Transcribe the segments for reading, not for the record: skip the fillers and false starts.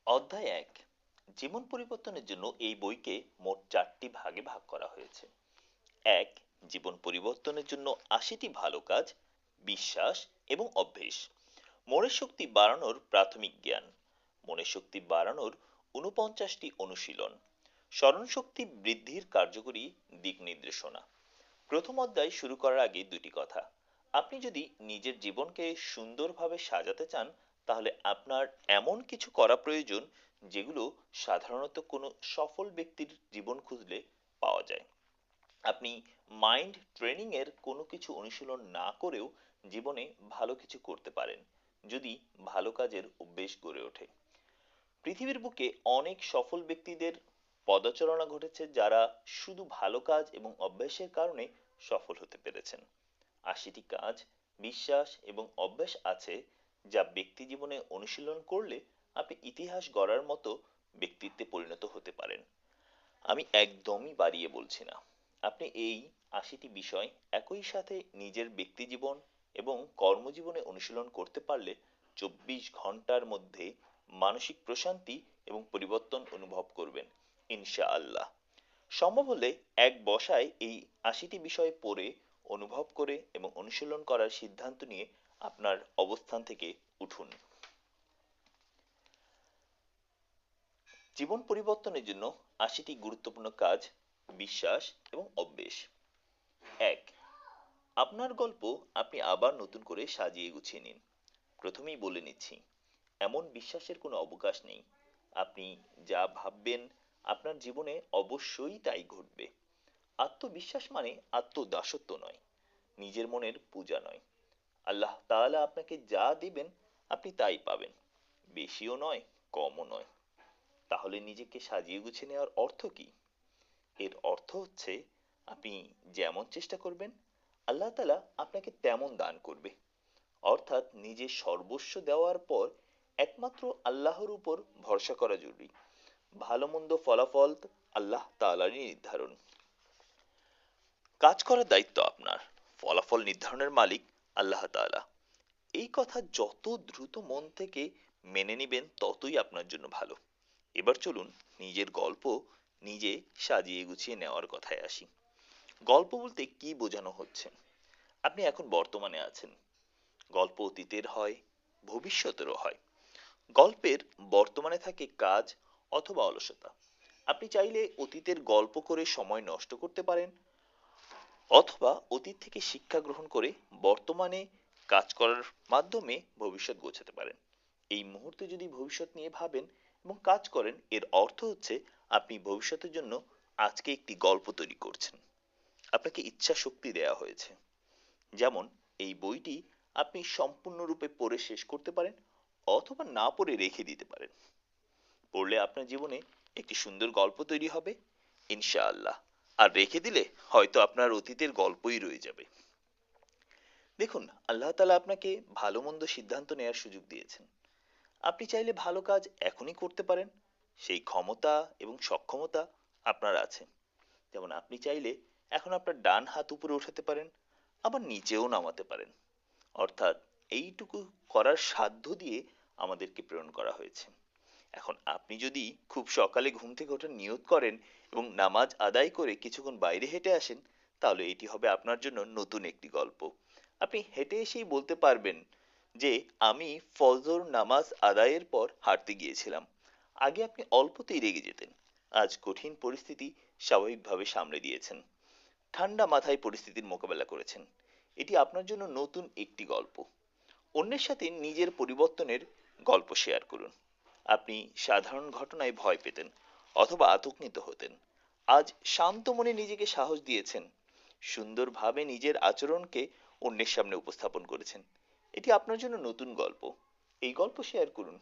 অধ্যায় ১। জীবন পরিবর্তনের জন্য এই বইকে মোট ৪টি ভাগে ভাগ করা হয়েছে। ১। জীবন পরিবর্তনের জন্য ৮০টি ভালো কাজ, বিশ্বাস এবং অভ্যেস। মনের শক্তি বাড়ানোর প্রাথমিক জ্ঞান। মনের শক্তি বাড়ানোর ৪৯টি অনুশীলন। স্মরণশক্তি বৃদ্ধির কার্যকরী দিক নির্দেশনা। প্রথম অধ্যায় শুরু করার আগে দুটি কথা। আপনি যদি নিজের জীবনকে সুন্দরভাবে সাজাতে চান, তাহলে আপনার এমন কিছু করা প্রয়োজন যেগুলো সাধারণত কোনো সফল ব্যক্তির জীবন খুঁজলে পাওয়া যায়। আপনি মাইন্ড ট্রেনিং এর কোনো কিছু অনুশীলন না করেও জীবনে ভালো কিছু করতে পারেন, যদি ভালো কাজের অভ্যেস গড়ে ওঠে। পৃথিবীর বুকে অনেক সফল ব্যক্তিদের পদচারণা ঘটেছে, যারা শুধু ভালো কাজ এবং অভ্যাসের কারণে সফল হতে পেরেছেন। ৮০টি কাজ, বিশ্বাস এবং অভ্যাস আছে যা ব্যক্তি জীবনে অনুশীলন করলে আপনি ইতিহাস গড়ার মতো ব্যক্তিত্বে পরিণত হতে পারেন। আমি একদমই বাড়িয়ে বলছি না। আপনি এই ৮০টি বিষয় একই সাথে নিজের ব্যক্তিজীবন এবং কর্মজীবনে অনুশীলন করতে পারলে ২৪ ঘন্টার মধ্যে মানসিক প্রশান্তি এবং পরিবর্তন অনুভব করবেন, ইনশাআল্লাহ। সম্ভব হলে এক বসায় এই ৮০টি বিষয় পড়ে, অনুভব করে এবং অনুশীলন করার সিদ্ধান্ত নিয়ে আপনার অবস্থান থেকে উঠুন। জীবন পরিবর্তনের জন্য ৮০টি গুরুত্বপূর্ণ কাজ, বিশ্বাস এবং অভ্যেস। ১। আপনার গল্প আপনি আবার নতুন করে সাজিয়ে গুছিয়ে নিন। প্রথমেই বলে নিচ্ছি, এমন বিশ্বাসের কোনো অবকাশ নেই। আপনি যা ভাববেন আপনার জীবনে অবশ্যই তাই ঘটবে। আত্মবিশ্বাস মানে আত্মদাসত্ব নয়, নিজের মনের পূজা নয়। আল্লাহ তাআলা আপনাকে যা দিবেন আপনি তাই পাবেন, বেশিও নয়, কমও নয়। তাহলে নিজেকে সাজিয়ে গুছিয়ে নেওয়ার অর্থ কি? এর অর্থ হচ্ছে, আপনি যেমন চেষ্টা করবেন আল্লাহ তাআলা আপনাকে তেমন দান করবে। অর্থাৎ নিজের সর্বস্ব দেওয়ার পর একমাত্র আল্লাহর উপর ভরসা করা জরুরি। ভালো মন্দ ফলাফল আল্লাহ তাআলারই নির্ধারণ। কাজ করার দায়িত্ব আপনার, ফলাফল নির্ধারণের মালিক আল্লাহ তাআলা। এই কথা যত দ্রুত মন থেকে মেনে নিবেন ততই আপনার জন্য ভালো। এবার চলুন নিজের গল্প নিজে সাজিয়ে গুছিয়ে নেওয়ার কথায় আসি। গল্প বলতে কি বোঝানো হচ্ছে? আপনি এখন বর্তমানে আছেন। গল্প অতীতের হয়, ভবিষ্যতেরও হয়। গল্পের বর্তমানে থাকে কাজ অথবা অলসতা। আপনি চাইলে অতীতের গল্প করে সময় নষ্ট করতে পারেন, অথবা অতীত থেকে শিক্ষা গ্রহণ করে বর্তমানে কাজ করার মাধ্যমে ভবিষ্যৎ গোছাতে পারেন। এই মুহূর্তে যদি ভবিষ্যৎ নিয়ে ভাবেন এবং কাজ করেন, এর অর্থ হচ্ছে আপনি ভবিষ্যতের জন্য আজকে একটি গল্প তৈরি করছেন। আপনাকে ইচ্ছা শক্তি দেওয়া হয়েছে। যেমন এই বইটি আপনি সম্পূর্ণরূপে পড়ে শেষ করতে পারেন, অথবা না পড়ে রেখে দিতে পারেন। পড়লে আপনার জীবনে একটি সুন্দর গল্প তৈরি হবে, ইনশাআল্লাহ। আর রেখে দিলে হয়তো আপনার অতীতের গল্পই রয়ে যাবে। দেখুন, আল্লাহ তাআলা আপনাকে ভালো মন্দ সিদ্ধান্ত নেওয়ার সুযোগ দিয়েছেন। আপনি চাইলে ভালো কাজ এখনই করতে পারেন, সেই ক্ষমতা এবং সক্ষমতা আপনার আছে। যেমন আপনি চাইলে এখন আপনার ডান হাত উপরে উঠাতে পারেন, আবার নিচেও নামাতে পারেন। অর্থাৎ এইটুকু করার সাধ্য দিয়ে আমাদেরকে প্রেরণ করা হয়েছে। এখন আপনি যদি খুব সকালে ঘুম থেকে ওঠার নিয়ত করেন এবং নামাজ আদায় করে কিছুক্ষণ বাইরে হেঁটে আসেন, তাহলে এটি হবে আপনার জন্য নতুন একটি গল্প। আপনি হেঁটে এসেই বলতে পারবেন যে, আমি ফজর নামাজ আদায়ের পর হাঁটতে গিয়েছিলাম। আগে আপনি অল্পতেই রেগে যেতেন, আজ কঠিন পরিস্থিতি স্বাভাবিকভাবে সামলে দিয়েছেন, ঠান্ডা মাথায় পরিস্থিতির মোকাবেলা করেছেন। এটি আপনার জন্য নতুন একটি গল্প। অন্যের সাথে নিজের পরিবর্তনের গল্প শেয়ার করুন। আপনি সাধারণ ঘটনায় ভয় পেতেন অথবা আতঙ্কিত হতেন, আজ শান্ত মনে নিজেকে সাহস দিয়েছেন, সুন্দরভাবে নিজের আচরণকে অন্যের সামনে উপস্থাপন করেছেন। এটি আপনার জন্য নতুন গল্প। এই গল্প শেয়ার করুন।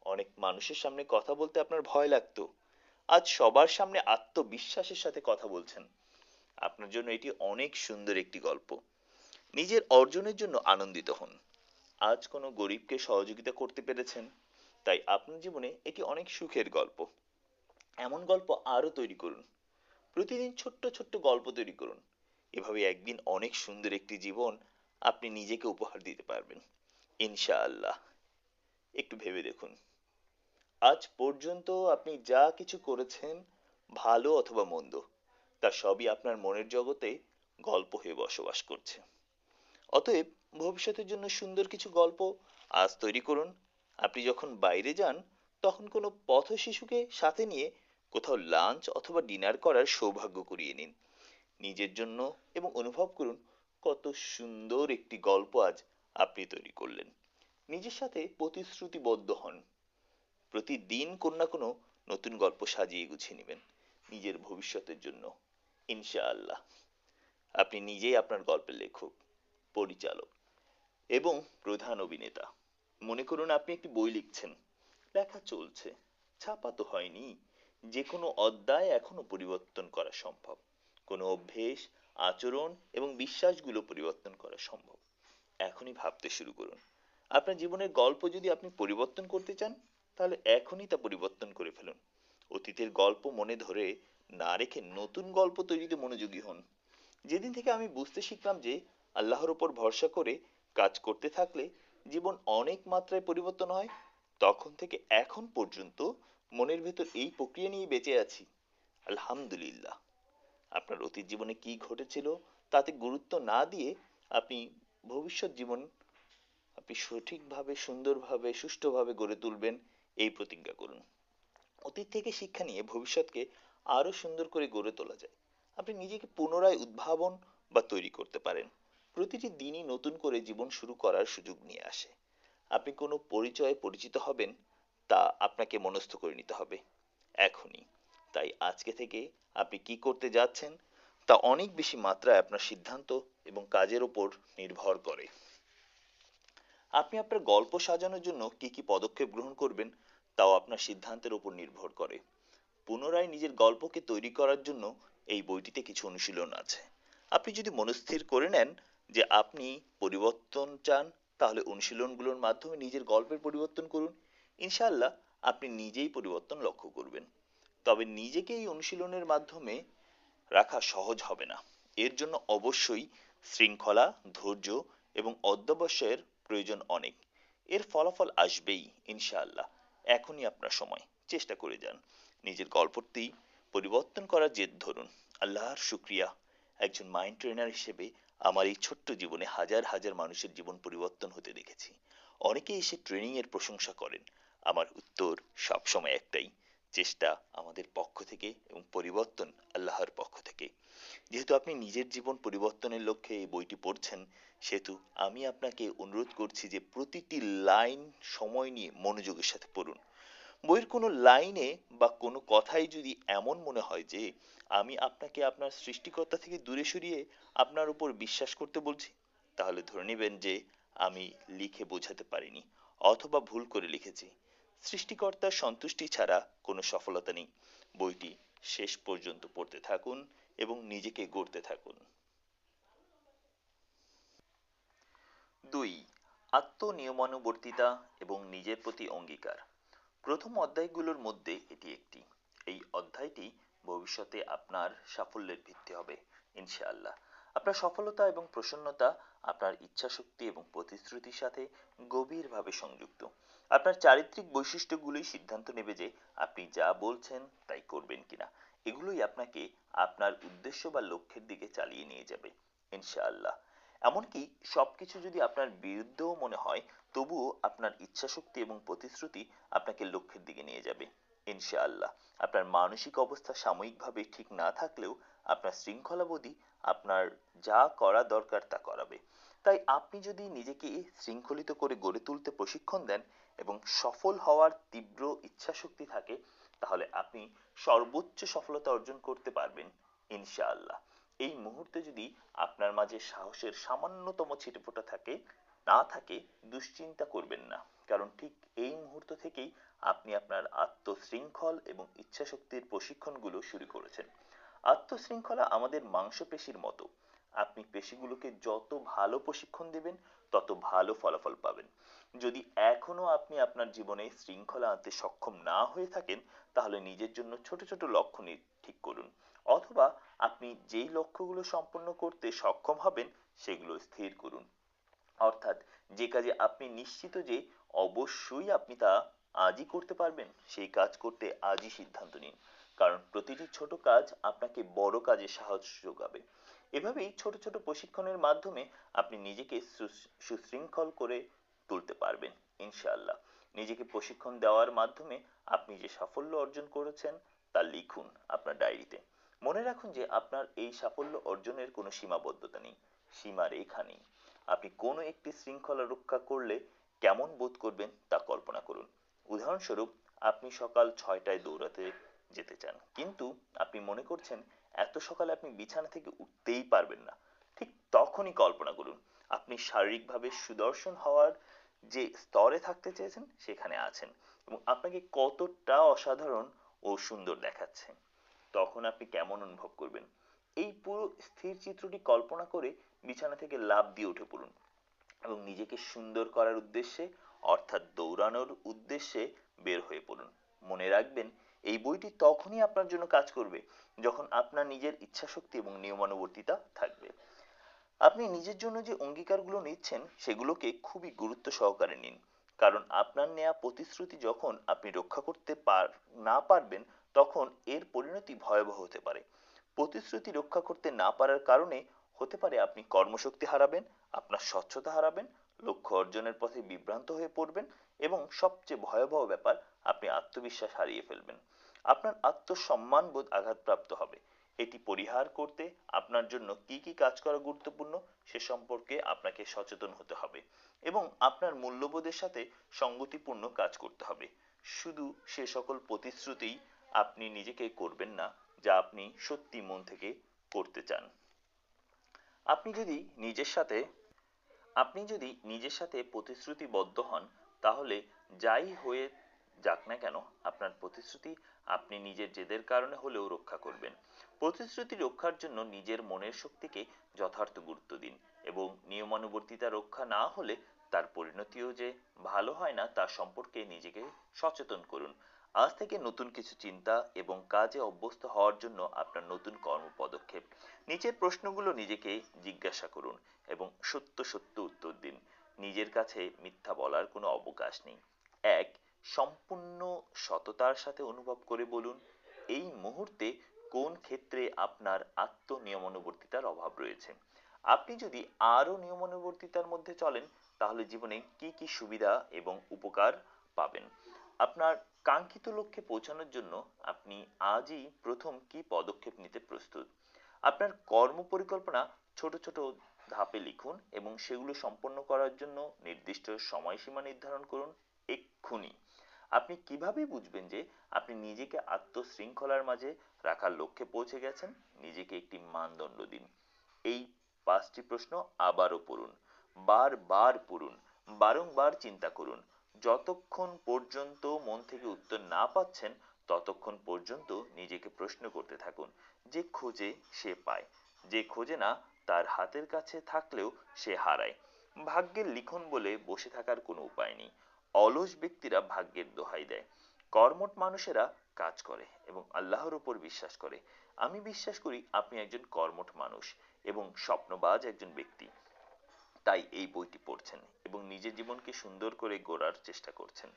অনেক মানুষের সামনে কথা বলতে আপনার ভয় লাগতো, আজ সবার সামনে আত্মবিশ্বাসের সাথে কথা বলছেন। আপনার জন্য এটি অনেক সুন্দর একটি গল্প। নিজের অর্জনের জন্য আনন্দিত হন। আজ কোনো গরিবকে সহযোগিতা করতে পেরেছেন, তাই আপনার জীবনে এটি অনেক সুখের গল্প। এমন গল্প আরো তৈরি করুন। প্রতিদিন ছোট্ট ছোট্ট গল্প তৈরি করুন। এভাবে একদিন অনেক সুন্দর একটি জীবন আপনি নিজেকে উপহার দিতে পারবেন, ইনশাআল্লাহ। একটু ভেবে দেখুন। আজ পর্যন্ত আপনি যা কিছু করেছেন, ভালো অথবা মন্দ, তা সবই আপনার মনের জগতে গল্প হয়ে বসবাস করছে। অতএব ভবিষ্যতের জন্য সুন্দর কিছু গল্প আজ তৈরি করুন। আপনি যখন বাইরে যান, তখন কোনো পথ শিশুকে সাথে নিয়ে কোথাও লাঞ্চ অথবা ডিনার করার সৌভাগ্য করিয়ে নিন নিজের জন্য, এবং অনুভব করুন কত সুন্দর একটি গল্প আজ আপনি তৈরি করলেন। নিজের সাথে প্রতিশ্রুতিবদ্ধ হন, প্রতিদিন কোনো না কোনো নতুন গল্প সাজিয়ে গুছিয়ে নেবেন নিজের ভবিষ্যতের জন্য। ইনশাআল্লাহ আপনি নিজেই আপনার গল্পের লেখক, পরিচালক এবং প্রধান অভিনেতা। মনে করুন আপনি একটি বই লিখছেন, লেখা চলছে, ছাপা তো হয়নি, যে কোনো অধ্যায় এখনো পরিবর্তন করা সম্ভব। কোনো অভ্যেস, আচরণ এবং বিশ্বাসগুলো পরিবর্তন করা সম্ভব। এখনই ভাবতে শুরু করুন। আপনার জীবনের গল্প যদি আপনি পরিবর্তন করতে চান, তাহলে এখনই তা পরিবর্তন করে ফেলুন। অতীতের গল্প মনে ধরে না রেখে নতুন গল্প তৈরিতে মনোযোগী হন। যেদিন থেকে আমি বুঝতে শিখলাম যে আল্লাহর উপর ভরসা করে কাজ করতে থাকলে জীবন অনেক মাত্রায় পরিবর্তন হয়, তখন থেকে এখন পর্যন্ত মনের ভেতর এই প্রক্রিয়া নিয়ে বেঁচে আছি। আলহামদুলিল্লাহ। আপনার অতীত জীবনে কি ঘটেছিল তাতে গুরুত্ব না দিয়ে আপনি ভবিষ্যৎ জীবন আপনি সঠিকভাবে, সুন্দরভাবে, সুষ্ঠুভাবে গড়ে তুলবেন, এই প্রতিজ্ঞা করুন। অতীত থেকে শিক্ষা নিয়ে ভবিষ্যৎকে আরো সুন্দর করে গড়ে তোলা যায়। আপনি নিজেকে পুনরায় উদ্ভাবন বা তৈরি করতে পারেন। প্রতিটি দিনই নতুন করে জীবন শুরু করার সুযোগ নিয়ে আসে। আপনি কোনো পরিচয়ে পরিচিত হবেন, তা আপনাকে মনস্থ করে নিতে হবে এখনই। তাই আজকে থেকে আপনি কি করতে যাচ্ছেন তা অনেক বেশি মাত্রায় আপনার সিদ্ধান্ত এবং কাজের উপর নির্ভর করে। আপনি আপনার গল্প সাজানোর জন্য কি কি পদক্ষেপ গ্রহণ করবেন, তাও আপনার সিদ্ধান্তের উপর নির্ভর করে। পুনরায় নিজের গল্পকে তৈরি করার জন্য এই বইটিতে কিছু অনুশীলন আছে। আপনি যদি মনস্থির করে নেন যে আপনি পরিবর্তন চান, তাহলে অনুশীলনগুলোর মাধ্যমে নিজের গল্পের পরিবর্তন করুন। ইনশাআল্লাহ আপনি নিজেই পরিবর্তন লক্ষ্য করবেন। তবে নিজেকে এই অনুশীলনের মাধ্যমে রাখা সহজ হবে না। এর জন্য অবশ্যই শৃঙ্খলা, ধৈর্য এবং অধ্যবসায়ের প্রয়োজন অনেক। এর ফলাফল আসবেই ইনশাআল্লাহ। এখনই আপনার সময়, চেষ্টা করে যান। নিজের গল্পটি পরিবর্তন করার জেদ ধরুন। আল্লাহর শুক্রিয়া, একজন মাইন্ড ট্রেনার হিসেবে আমার এই ছোট্ট জীবনে হাজার হাজার মানুষের জীবন পরিবর্তন হতে দেখেছি। অনেকে এসে ট্রেনিং এর প্রশংসা করেন। আমার উত্তর সবসময় একটাই, চেষ্টা আমাদের পক্ষ থেকে এবং পরিবর্তন আল্লাহর পক্ষ থেকে। যেহেতু আপনি নিজের জীবন পরিবর্তনের লক্ষ্যে এই বইটি পড়ছেন, সেহেতু আমি আপনাকে অনুরোধ করছি যে প্রতিটি লাইন সময় নিয়ে মনোযোগের সাথে পড়ুন। বইয়ের কোনো লাইনে বা কোনো কথাই যদি এমন মনে হয় যে আমি আপনাকে আপনার সৃষ্টিকর্তা থেকে দূরে সরিয়ে আপনার উপর বিশ্বাস করতে বলছি, তাহলে ধরে নেবেন যে আমি লিখে বোঝাতে পারিনি অথবা ভুল করে লিখেছি। সৃষ্টিকর্তার সন্তুষ্টি ছাড়া কোনো সফলতা নেই। বইটি শেষ পর্যন্ত পড়তে থাকুন এবং নিজেকে গড়তে থাকুন। 2. আত্মনিয়মানুবর্তিতা এবং নিজের প্রতি অঙ্গীকার। প্রথম অধ্যায়গুলোর মধ্যে এটি একটি। এই অধ্যায়টি ভবিষ্যতে আপনার সাফল্যের ভিত্তি হবে ইনশাআল্লাহ। আপনার সফলতা এবং প্রসন্নতা আপনার ইচ্ছাশক্তি এবং প্রতিশ্রুতির সাথে গভীরভাবে সংযুক্ত। আপনার চারিত্রিক বৈশিষ্ট্যগুলোই সিদ্ধান্ত নেবে যে আপনি যা বলছেন তাই করবেন কিনা। এগুলোই আপনাকে আপনার উদ্দেশ্য বা লক্ষ্যের দিকে চালিয়ে নিয়ে যাবে ইনশাআল্লাহ। এমনকি সবকিছু যদি আপনার বিরুদ্ধেও মনে হয়, তবুও আপনার ইচ্ছাশক্তি এবং প্রতিশ্রুতি আপনাকে লক্ষ্যের দিকে নিয়ে যাবে ইনশাআল্লাহ। আপনার মানসিক অবস্থা সাময়িকভাবে ঠিক না থাকলেও আপনার শৃঙ্খলাবোধই আপনার যা করা দরকার তা করাবে। তাই আপনি যদি নিজেকে শৃঙ্খলিত করে গড়ে তুলতে প্রশিক্ষণ দেন এবং সফল হওয়ার তীব্র ইচ্ছাশক্তি থাকে, তাহলে আপনি সর্বোচ্চ সফলতা অর্জন করতে পারবেন ইনশাআল্লাহ। এই মুহূর্তে যদি আপনার মাঝে সাহসের সামান্যতম ছিটেফোঁটা না থাকে, দুশ্চিন্তা করবেন না। কারণ ঠিক এই মুহূর্ত থেকেই আপনি আপনার আত্মশৃঙ্খল এবং ইচ্ছাশক্তির প্রশিক্ষণগুলো শুরু করেছেন। আত্মশৃঙ্খলা আমাদের মাংসপেশির মতো। আপনি পেশিগুলোকে যত ভালো প্রশিক্ষণ দেবেন, তত ভালো ফলাফল পাবেন। যদি এখনো আপনি আপনার জীবনে শৃঙ্খলা আনতে সক্ষম না হয়ে থাকেন, তাহলে নিজের জন্য ছোট ছোট লক্ষ্য ঠিক করুন, অথবা আপনি যেই লক্ষ্যগুলো সম্পন্ন করতে সক্ষম হবেন সেগুলো স্থির করুন। অর্থাৎ যে কাজে আপনি নিশ্চিত যে অবশ্যই আপনি তা আজই করতে পারবেন সেই কাজ করতে আজই সিদ্ধান্ত নিন, কারণ প্রতিটি ছোট কাজ আপনাকে বড় কাজে সাহস যোগাবে। এভাবেই ছোট ছোট প্রশিক্ষণের মাধ্যমে আপনি নিজেকে সুশৃঙ্খল করে তুলতে পারবেন ইনশাআল্লাহ। নিজেকে প্রশিক্ষণ দেওয়ার মাধ্যমে আপনি যে সাফল্য অর্জন করেছেন তা লিখুন আপনার ডায়েরিতে। মনে রাখুন যে আপনার এই সাফল্য অর্জনের কোনো সীমাবদ্ধতা নেই, সীমারেখা নেই। আপনি কোনো একটি শৃঙ্খলা রক্ষা করলে কেমন বোধ করবেন তা কল্পনা করুন। উদাহরণস্বরূপ, আপনি সকাল 6টায় দৌড়াতে যেতে চান, কিন্তু আপনি মনে করছেন এত সকালে আপনি বিছানা থেকে উঠতেই পারবেন না। ঠিক তখনই কল্পনা করুন আপনি শারীরিকভাবে সুদর্শন হওয়ার যে স্তরে থাকতে চেয়েছেন সেখানে আছেন, এবং আপনাকে কতটা অসাধারণ ও সুন্দর দেখাচ্ছে। তখন আপনি কেমন অনুভব করবেন? এই পুরো স্থির চিত্রটি কল্পনা করে বিছানা থেকে লাফ দিয়ে উঠে পড়ুন এবং নিজেকে সুন্দর করার উদ্দেশ্যে, অর্থাৎ দৌড়ানোর উদ্দেশ্যে বের হয়ে পড়ুন। মনে রাখবেন, এই বইটি তখনই আপনার জন্য কাজ করবে যখন আপনার নিজের ইচ্ছাশক্তি এবং নিয়মানুবর্তিতা থাকবে। আপনি নিজের জন্য যে অঙ্গীকারগুলো নিচ্ছেন সেগুলোকে খুবই গুরুত্ব সহকারে নিন, কারণ আপনার নেয়া প্রতিশ্রুতি যখন আপনি রক্ষা করতে না পারবেন তখন এর পরিণতি ভয়াবহ হতে পারে। প্রতিশ্রুতি রক্ষা করতে না পারার কারণে হতে পারে আপনি কর্মশক্তি হারাবেন, আপনার স্বচ্ছতা হারাবেন, লক্ষ্য অর্জনের পথে বিভ্রান্ত হয়ে পড়বেন, এবং সবচেয়ে ভয়াবহ ব্যাপার, আপনি আত্মবিশ্বাস হারিয়ে ফেলবেন। আপনার আত্মসম্মান বোধ আঘাতপ্রাপ্ত হবে। এটি পরিহার করতে আপনার জন্য কি কি কাজ করা গুরুত্বপূর্ণ সে সম্পর্কে আপনাকে সচেতন হতে হবে, এবং আপনার মূল্যবোধের সাথে সঙ্গতিপূর্ণ কাজ করতে হবে। শুধু সে সকল প্রতিশ্রুতিই আপনি নিজেকে করবেন না যা আপনি সত্যি মন থেকে করতে চান। আপনি যদি নিজের সাথে আপনি যদি নিজের সাথে প্রতিশ্রুতিবদ্ধ হন, তাহলে যাই হয়ে যাক না কেন আপনার প্রতিশ্রুতি আপনি নিজের জেদের কারণে হলেও রক্ষা করবেন। প্রতিশ্রুতি রক্ষার জন্য নিজের মনের শক্তিকে যথার্থ গুরুত্ব দিন, এবং নিয়মানুবর্তিতা রক্ষা না হলে তার পরিণতিও যে ভালো হয় না তা সম্পর্কে নিজেকে সচেতন করুন। আজ থেকে নতুন কিছু চিন্তা এবং কাজে অভ্যস্ত হওয়ার জন্য আপনার নতুন কর্ম পদক্ষেপ। নিচের প্রশ্নগুলো নিজেকে জিজ্ঞাসা করুন এবং সত্য সত্য উত্তর দিন। নিজের কাছে মিথ্যা বলার কোনো অবকাশ নেই। এক, সম্পূর্ণ সততার সাথে অনুভব করে বলুন, এই মুহূর্তে কোন ক্ষেত্রে আপনার আত্মনিয়মানুবর্তিতার অভাব রয়েছে। আপনি যদি আরো নিয়মানুবর্তিতার মধ্যে চলেন, তাহলে জীবনে কি কি সুবিধা এবং উপকার পাবেন। আপনার কাঙ্ক্ষিত লক্ষ্যে পৌঁছানোর জন্য আপনি আজই প্রথম কি পদক্ষেপ নিতে প্রস্তুত। আপনার কর্ম পরিকল্পনা ছোট ছোট ধাপে লিখুন এবং সেগুলো সম্পন্ন করার জন্য নির্দিষ্ট সময়সীমা নির্ধারণ করুন এক্ষুনি। আপনি কিভাবে বুঝবেন যে আপনি নিজেকে আত্মশৃঙ্খলার মাঝে রাখার লক্ষ্যে পৌঁছে গেছেন? নিজেকে একটি মানদণ্ড দিন। এই 5টি প্রশ্ন আবারও পড়ুন, বারবার পড়ুন, বারংবার চিন্তা করুন। যতক্ষণ পর্যন্ত মন থেকে উত্তর না পাচ্ছেন ততক্ষণ পর্যন্ত নিজেকে প্রশ্ন করতে থাকুন। যে খোঁজে সে পায়, যে খোঁজে না তার হাতের কাছে থাকলেও সে হারায়। ভাগ্যের লিখন বলে বসে থাকার কোনো উপায় নেই। অলস ব্যক্তিরা ভাগ্যের দোহাই দেয়, কর্মঠ মানুষেরা কাজ করে এবং আল্লাহর উপর বিশ্বাস করে। আমি বিশ্বাস করি আপনি একজন কর্মঠ মানুষ এবং স্বপ্নবাজ একজন ব্যক্তি, তাই এই বইটি পড়ছেন এবং নিজের জীবনকে সুন্দর করে গড়ার চেষ্টা করছেন।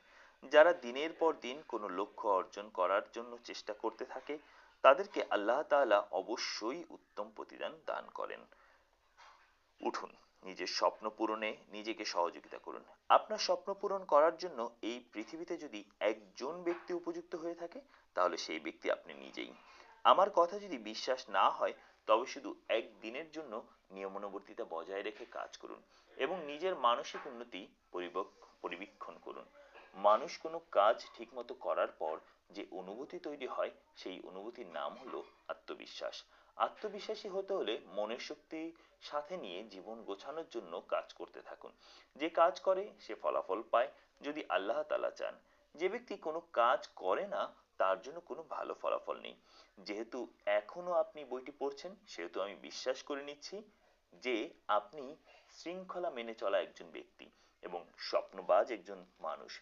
যারা দিনের পর দিন কোনো লক্ষ্য অর্জন করার জন্য চেষ্টা করতে থাকে, তাদেরকে আল্লাহ তাআলা অবশ্যই উত্তম প্রতিদান দান করেন। উঠুন, নিজের স্বপ্ন পূরণে নিজেকে সহযোগিতা করুন। আপনার স্বপ্ন পূরণ করার জন্য এই পৃথিবীতে যদি একজন ব্যক্তি উপযুক্ত হয়ে থাকে, তাহলে সেই ব্যক্তি আপনি নিজেই। আমার কথা যদি বিশ্বাস না হয়, তবে শুধু একদিনের জন্য নিয়মানুবর্তিতা বজায় রেখে কাজ করুন এবং নিজের মানসিক উন্নতি পরিবীক্ষণ করুন। মানুষ কোনো কাজ ঠিকমতো করার পর যে অনুভূতি তৈরি হয়, সেই অনুভূতির নাম হলো আত্মবিশ্বাস। আত্মবিশ্বাসী হতে হলে মনের শক্তি সাথে নিয়ে জীবন গোছানোর জন্য কাজ করতে থাকুন। যে কাজ করে সে ফলাফল পায় যদি আল্লাহ তাআলা চান। যে ব্যক্তি কোনো কাজ করে না তার জন্য কোনো ভালো ফলাফল নেই। যেহেতু এখনো আপনি বইটি পড়ছেন, সেহেতু আমি বিশ্বাস করে নিচ্ছি যে আপনি শৃঙ্খলা মেনে চলা একজন ব্যক্তি এবং স্বপ্নবাজ একজন মানুষ।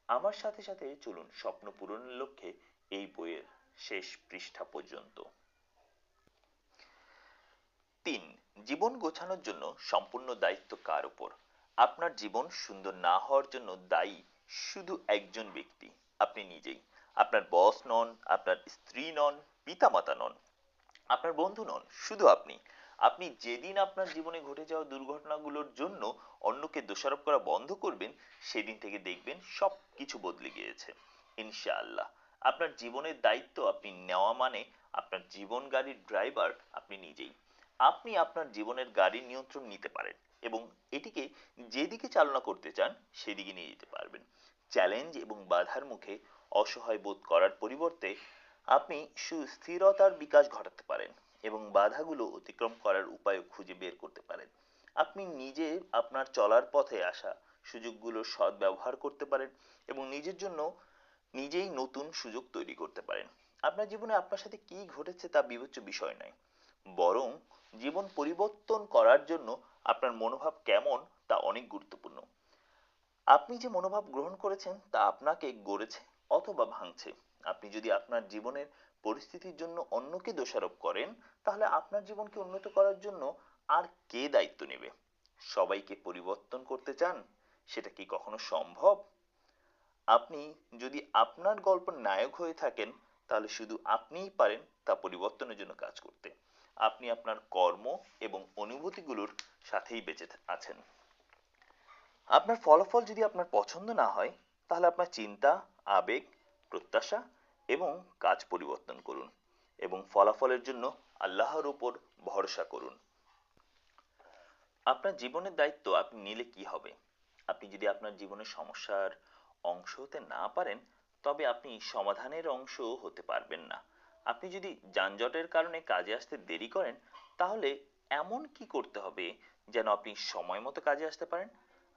আমার সাথে সাথে চলুন স্বপ্ন পূরণের লক্ষ্যে এই বইয়ের শেষ পৃষ্ঠা পর্যন্ত। 3, জীবন গোছানোর জন্য সম্পূর্ণ দায়িত্ব কার উপর? আপনার জীবন সুন্দর না হওয়ার জন্য দায়ী শুধু একজন ব্যক্তি, আপনি নিজেই। আপনার বস নন, আপনার স্ত্রী নন, পিতামাতা নন, আপনার বন্ধু নন, শুধু আপনি। আপনি যেদিন আপনার জীবনে ঘটে যাওয়া দুর্ঘটনাগুলোর জন্য অন্যকে দোষারোপ করা বন্ধ করবেন, সেদিন থেকে দেখবেন সব কিছু বদলে গিয়েছে ইনশাআল্লাহ। আপনার জীবনের দায়িত্ব আপনি নেওয়া মানে আপনার জীবন গাড়ির ড্রাইভার আপনি নিজেই। আপনি আপনার জীবনের গাড়ির নিয়ন্ত্রণ নিতে পারেন এবং এটিকে যেদিকে চালনা করতে চান সেদিকে নিয়ে যেতে পারবেন। চ্যালেঞ্জ এবং বাধার মুখে অসহায় বোধ করার পরিবর্তে আপনি সুস্থিরতার বিকাশ ঘটাতে পারেন এবং বাধাগুলো অতিক্রম করার উপায় খুঁজে বের করতে পারেন। আপনি নিজে আপনার চলার পথে আসা সুযোগগুলোর সদ্ব্যবহার করতে পারেন এবং নিজের জন্য নিজেই নতুন সুযোগ তৈরি করতে পারেন। আপনার জীবনে আপনার সাথে কি ঘটেছে তা বিবেচ্য বিষয় নয়, বরং জীবন পরিবর্তন করার জন্য আপনার মনোভাব কেমন তা অনেক গুরুত্বপূর্ণ। আপনি যে মনোভাব গ্রহণ করেছেন তা আপনাকে গড়েছে অথবা ভাঙছে। আপনি যদি আপনার জীবনের পরিস্থিতির জন্য অন্যকে দোষারোপ করেন, তাহলে আপনার জীবনকে উন্নত করার জন্য আর কে দায়িত্ব নেবে? সবাইকে পরিবর্তন করতে চান, সেটা কি কখনো সম্ভব? আপনি যদি আপনার গল্পের নায়ক হয়ে থাকেন, তাহলে শুধু আপনিই পারেন তা পরিবর্তনের জন্য কাজ করতে। আপনি আপনার কর্ম এবং অনুভূতিগুলোর সাথেই বেঁচে আছেন। আপনার ফলাফল যদি আপনার পছন্দ না হয়, তাহলে আপনার চিন্তা, আবেগ, প্রত্যাশা এবং কাজ পরিবর্তন করুন এবং ফলাফলের জন্য আল্লাহর উপর ভরসা করুন। আপনার জীবনের দায়িত্ব আপনি নিলে কি হবে? আপনি যদি আপনার জীবনের সমস্যার অংশ হতে না পারেন, তবে আপনি সমাধানের অংশ হতে পারবেন না। আপনি যদি যানজটের কারণে কাজে আসতে দেরি করেন, তাহলে এমন কি করতে হবে যেন আপনি সময় মতো কাজে আসতে পারেন?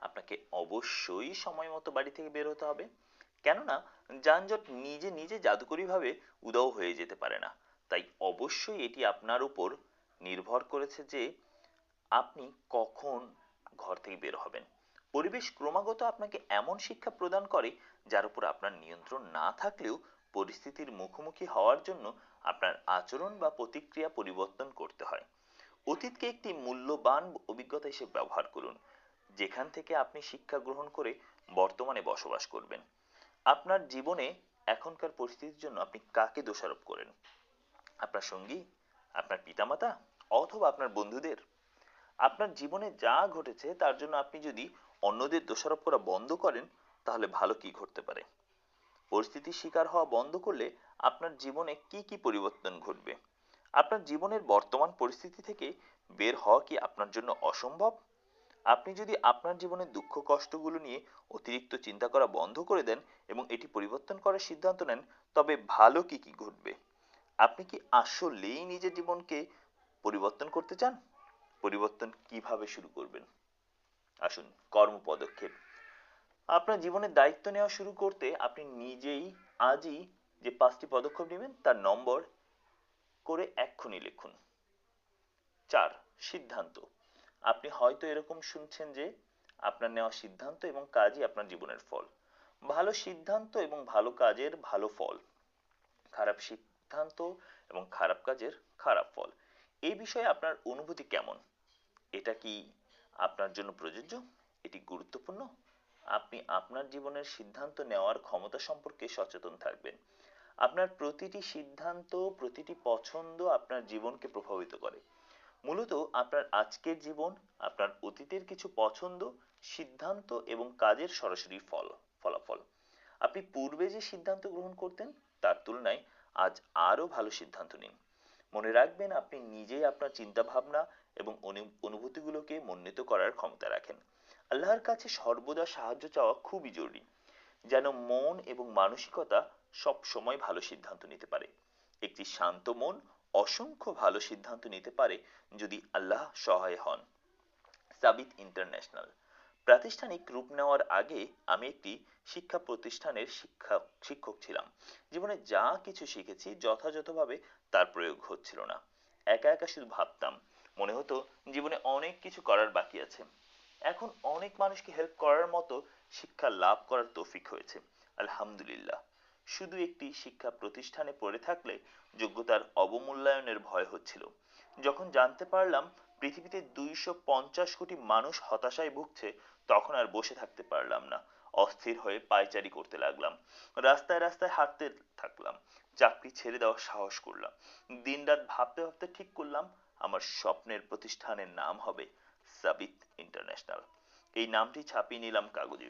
আপনাকে অবশ্যই সময় মতো বাড়ি থেকে বের হতে হবে, কেননা যানজট নিজে নিজে জাদুকরী ভাবে উধাও হয়ে যেতে পারে না। তাই অবশ্যই এটি আপনার উপর নির্ভর করেছে যে আপনি কখন ঘর থেকে বের হবেন। পরিবেশ ক্রমাগত আপনাকে এমন শিক্ষা প্রদান করে যার উপর আপনার নিয়ন্ত্রণ না থাকলেও পরিস্থিতির মুখোমুখি হওয়ার জন্য আপনার আচরণ বা প্রতিক্রিয়া পরিবর্তন করতে হয়। অতীতকে একটি মূল্যবান অভিজ্ঞতা হিসেবে ব্যবহার করুন, যেখান থেকে আপনি শিক্ষা গ্রহণ করে বর্তমানে বসবাস করবেন। আপনার জীবনে এখনকার পরিস্থিতির জন্য আপনি কাকে দোষারোপ করেন? আপনার সঙ্গী, আপনার পিতামাতা, অথবা আপনার বন্ধুদের? আপনার জীবনে যা ঘটেছে তার জন্য আপনি যদি অন্যদের দোষারোপ করা বন্ধ করেন, তাহলে ভালো কি ঘটতে পারে? পরিস্থিতির শিকার হওয়া বন্ধ করলে আপনার জীবনে কি কি পরিবর্তন ঘটবে? আপনার জীবনের বর্তমান পরিস্থিতি থেকে বের হওয়া কি আপনার জন্য অসম্ভব? আপনি যদি আপনার জীবনের দুঃখ কষ্টগুলো নিয়ে অতিরিক্ত চিন্তা করা বন্ধ করে দেন এবং এটি পরিবর্তন করার সিদ্ধান্ত নেন, তবে ভালো কি কি ঘটবে? আপনি কি আসলেই নিজের জীবনকে পরিবর্তন করতে চান? পরিবর্তন কিভাবে শুরু করবেন? আসুন, কর্ম পদক্ষেপ। আপনার জীবনের দায়িত্ব নেওয়া শুরু করতে আপনি নিজেই আজই যে 5টি পদক্ষেপ নেবেন তার নম্বর করে এক্ষুনি লিখুন। 4, সিদ্ধান্ত। আপনি হয়তো এরকম শুনছেন যে আপনার নেওয়া সিদ্ধান্ত এবং কাজই আপনার জীবনের ফল। ভালো সিদ্ধান্ত এবং ভালো কাজের ভালো ফল, খারাপ সিদ্ধান্ত এবং খারাপ কাজের খারাপ ফল। এই বিষয়ে আপনার অনুভূতি কেমন? এটা কি আপনার জন্য প্রযোজ্য? এটি গুরুত্বপূর্ণ। আপনি আপনার জীবনের সিদ্ধান্ত নেওয়ার ক্ষমতা সম্পর্কে সচেতন থাকবেন। আপনার প্রতিটি সিদ্ধান্ত, প্রতিটি পছন্দ আপনার জীবনকে প্রভাবিত করে। মূলত আপনার আজকের জীবন আপনার অতীতের কিছু পছন্দ, সিদ্ধান্ত এবং কাজের সরাসরি ফলাফল। আপনি পূর্বে যে সিদ্ধান্ত গ্রহণ করতেন তার তুলনায় আজ আরো ভালো সিদ্ধান্ত নিন। মনে রাখবেন, আপনি নিজেই আপনার চিন্তা ভাবনা এবং অনুভূতিগুলোকে মনোনীত করার ক্ষমতা রাখেন। আল্লাহর কাছে সর্বদা সাহায্য চাওয়া খুবই জরুরি, যেন মন এবং মানসিকতা সব সময় ভালো সিদ্ধান্ত নিতে পারে। একটি শান্ত মন অসংখ্য ভালো সিদ্ধান্ত নিতে পারে যদি আল্লাহ সহায় হন। সাবিত ইন্টারন্যাশনাল। প্রাতিষ্ঠানিক রূপ নেওয়ার আগে আমি একটি শিক্ষা প্রতিষ্ঠানের শিক্ষক ছিলাম। জীবনে যা কিছু শিখেছি যথাযথভাবে তার প্রয়োগ হচ্ছিল না। একা একা শুধু ভাবতাম, মনে হতো জীবনে অনেক কিছু করার বাকি আছে। এখন অনেক মানুষকে হেল্প করার মতো শিক্ষা লাভ করার তৌফিক হয়েছে, আলহামদুলিল্লাহ। শুধু একটি শিক্ষা প্রতিষ্ঠানে পড়ে থাকলে যোগ্যতার অবমূল্যায়নের ভয় হচ্ছিল। যখন জানতে পারলাম পৃথিবীতে 250 কোটি মানুষ হতাশায় ভুগছে, তখন আর বসে থাকতে পারলাম না। অস্থির হয়ে পায়চারি করতে লাগলাম। রাস্তায় রাস্তায় হাঁটতে থাকলাম। চাকরি ছেড়ে দেওয়ার সাহস করলাম। দিনরাত ভাবতে ভাবতে ঠিক করলাম আমার স্বপ্নের প্রতিষ্ঠানের নাম হবে সাবিত ইন্টারন্যাশনাল। এই নামটি ছাপিয়ে নিলাম কাগজে।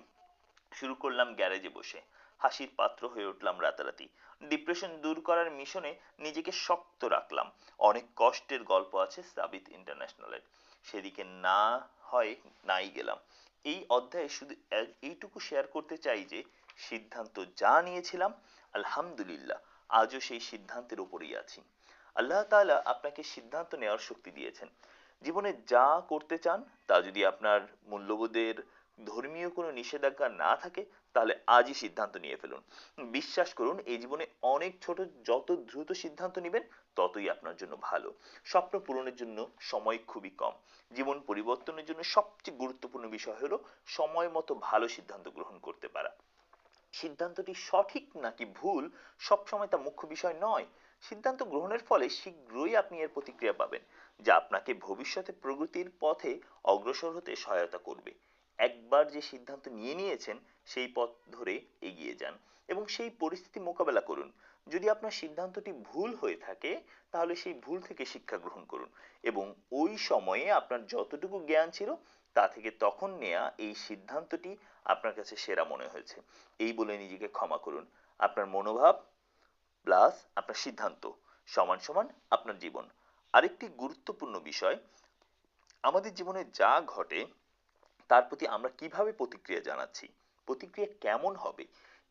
শুরু করলাম গ্যারেজে বসে। হাসির পাত্র হয়ে উঠলাম রাতারাতি। ডিপ্রেশন দূর করার মিশনে নিজেকে শক্ত রাখলাম। অনেক কষ্টের গল্প আছে সাবিত ইন্টারন্যাশনালের, সেদিকে না হয় নাই গেলাম। এই অধ্যায়ে শুধু এইটুকু শেয়ার করতে চাই যে সিদ্ধান্ত যা নিয়েছিলাম আলহামদুলিল্লাহ আজও সেই সিদ্ধান্তের উপরেই আছি। আল্লাহ তাআলা আপনাকে সিদ্ধান্ত নেওয়ার শক্তি দিয়েছেন। জীবনে যা করতে চান তা যদি আপনার মূল্যবোধের ধর্মীয় কোনো নিষেধাজ্ঞা না থাকে তাহলে আজই সিদ্ধান্ত নিয়ে ফেলুন। বিশ্বাস করুন এই জীবনে অনেক ছোট, যত দ্রুত সিদ্ধান্ত নেবেন ততই আপনার জন্য ভালো। স্বপ্ন পূরণের জন্য সময় খুবই কম। জীবন পরিবর্তনের জন্য সবচেয়ে গুরুত্বপূর্ণ বিষয় হলো সময় মতো ভালো সিদ্ধান্ত গ্রহণ করতে পারা। সিদ্ধান্তটি সঠিক নাকি ভুল সবসময় তা মুখ্য বিষয় নয়। সিদ্ধান্ত গ্রহণের ফলে শীঘ্রই আপনি এর প্রতিক্রিয়া পাবেন, যা আপনাকে ভবিষ্যতে প্রগতির পথে অগ্রসর হতে সহায়তা করবে। একবার যে সিদ্ধান্ত নিয়ে নিয়েছেন সেই পথ ধরে এগিয়ে যান এবং সেই পরিস্থিতি মোকাবেলা করুন। যদি আপনার সিদ্ধান্তটি ভুল হয়ে থাকে তাহলে সেই ভুল থেকে শিক্ষা গ্রহণ করুন এবং ওই সময়ে আপনার যতটুকু জ্ঞান ছিল তা থেকে তখন নেয়া এই সিদ্ধান্তটি আপনার কাছে সেরা মনে হয়েছে এই বলে নিজেকে ক্ষমা করুন। আপনার মনোভাব প্লাস আপনার সিদ্ধান্ত সমান সমান আপনার জীবন। আরেকটি গুরুত্বপূর্ণ বিষয়, আমাদের জীবনে যা ঘটে তার প্রতি আমরা কিভাবে প্রতিক্রিয়া জানাচ্ছি, প্রতিক্রিয়া কেমন হবে,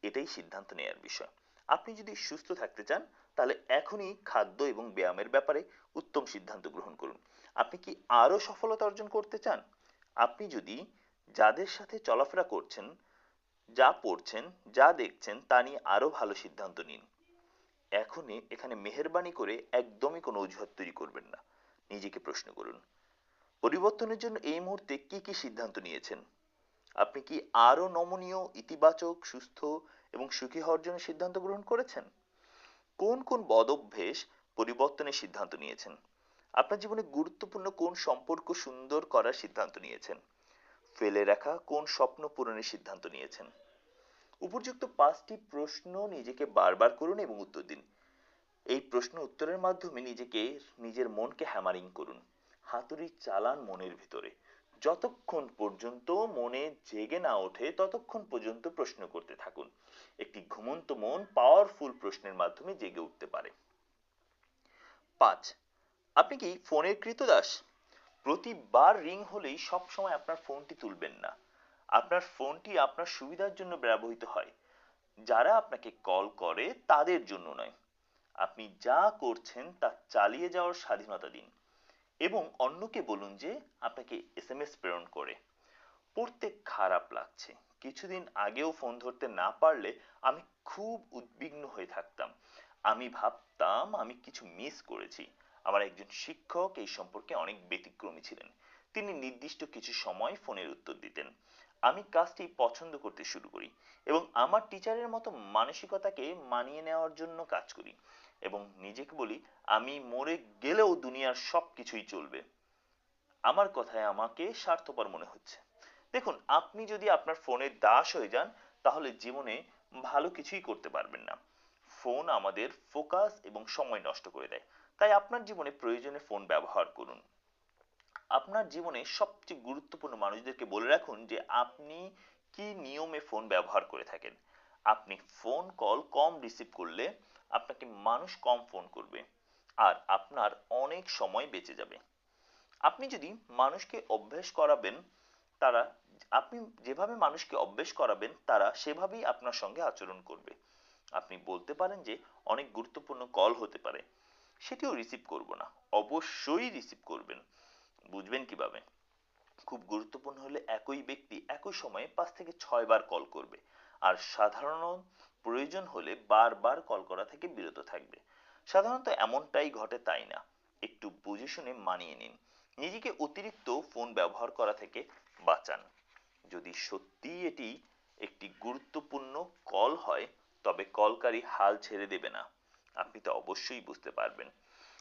এটাই সিদ্ধান্ত নেওয়ার বিষয়। আপনি যদি সুস্থ থাকতে চান তাহলে এখনই খাদ্য এবং ব্যায়ামের ব্যাপারে উত্তম সিদ্ধান্ত গ্রহণ করুন। আপনি কি আরো সফলতা অর্জন করতে চান? আপনি যদি যাদের সাথে চলাফেরা করছেন, যা পড়ছেন, যা দেখছেন তা নিয়ে আরো ভালো সিদ্ধান্ত নিন। এখনই এখানে মেহেরবানি করে একদমই কোনো অজুহাত তৈরি করবেন না। নিজেকে প্রশ্ন করুন, পরিবর্তনের জন্য এই মুহূর্তে কি কি সিদ্ধান্ত নিয়েছেন? আপনি কি আরো নমনীয়, ইতিবাচক, সুস্থ এবং সুখী হওয়ার জন্য সিদ্ধান্ত গ্রহণ করেছেন? কোন কোন বদ অভ্যেস পরিবর্তনের সিদ্ধান্ত নিয়েছেন? আপনার জীবনে গুরুত্বপূর্ণ কোন সম্পর্ক সুন্দর করার সিদ্ধান্ত নিয়েছেন? ফেলে রাখা কোন স্বপ্ন পূরণের সিদ্ধান্ত নিয়েছেন? উপযুক্ত পাঁচটি প্রশ্ন নিজেকে বারবার করুন এবং উত্তর দিন। এই প্রশ্ন উত্তরের মাধ্যমে নিজের মনকে হ্যামারিং করুন। হাতুড়ি চালান মনের ভিতরে। যতক্ষণ পর্যন্ত মনে জেগে না ওঠে ততক্ষণ পর্যন্ত প্রশ্ন করতে থাকুন। একটি ঘুমন্ত মন পাওয়ারফুল প্রশ্নের মাধ্যমে জেগে উঠতে পারে। 5, আপনি কি ফোনের কৃতদাস? প্রতিবার রিং হলেই সবসময় আপনার ফোনটি তুলবেন না। আপনার ফোনটি আপনার সুবিধার জন্য ব্যবহৃত হয়, যারা আপনাকে কল করে তাদের জন্য নয়। আপনি যা করছেন তা চালিয়ে যাওয়ার স্বাধীনতা দিন এবং অন্যকে বলুন যে আপনাকে এসএমএস প্রেরণ করে পড়তে খারাপ লাগছে। কিছুদিন আগেও ফোন ধরতে না পারলে আমি খুব উদ্বিগ্ন হয়ে থাকতাম। আমি ভাবতাম আমি কিছু মিস করেছি। আমার একজন শিক্ষক এই সম্পর্কে অনেক ব্যতিক্রমী ছিলেন। তিনি নির্দিষ্ট কিছু সময় ফোনের উত্তর দিতেন। আমি কাজটি পছন্দ করতে শুরু করি এবং আমার টিচারের মতো মানসিকতাকে মানিয়ে নেওয়ার জন্য কাজ করি এবং নিজেকে বলি আমি মরে গেলেও দুনিয়ার সব কিছুই চলবে। আমার কথায় আমাকে স্বার্থপর মনে হচ্ছে। দেখুন, আপনি যদি আপনার ফোনের দাস হয়ে যান তাহলে জীবনে ভালো কিছুই করতে পারবেন না। ফোন আমাদের ফোকাস এবং সময় নষ্ট করে দেয়। তাই আপনার জীবনে প্রয়োজনে ফোন ব্যবহার করুন। আপনার জীবনে সবচেয়ে গুরুত্বপূর্ণ মানুষদেরকে বলে রাখুন যে আপনি কি নিয়মে ফোন ব্যবহার করে থাকেন। আপনি ফোন কল কম রিসিভ করলে আপনাকে মানুষ কম ফোন করবে আর আপনার অনেক সময় বেঁচে যাবে। আপনি যদি মানুষকে অভ্যেস করাবেন তারা আপনি যেভাবে মানুষকে অভ্যেস করাবেন তারা সেভাবেই আপনার সঙ্গে আচরণ করবে। আপনি বলতে পারেন যে অনেক গুরুত্বপূর্ণ কল হতে পারে, সেটিও রিসিভ করব না। অবশ্যই রিসিভ করবেন। বুঝবেন কিভাবে? খুব গুরুত্বপূর্ণ হলে একই ব্যক্তি একই সময়ে 5 থেকে 6 বার কল করবে আর সাধারণ প্রয়োজন হলে বারবার কল করা থেকে বিরত থাকবে। সাধারণত এমনটাই ঘটে, তাই না? একটু বুঝে শুনে মানিয়ে নিন। নিজেকে অতিরিক্ত ফোন ব্যবহার করা থেকে বাঁচান। যদি সত্যিই এটি একটি গুরুত্বপূর্ণ কল হয় তবে কলকারী হাল ছেড়ে দেবে না। আপনি তো অবশ্যই বুঝতে পারবেন।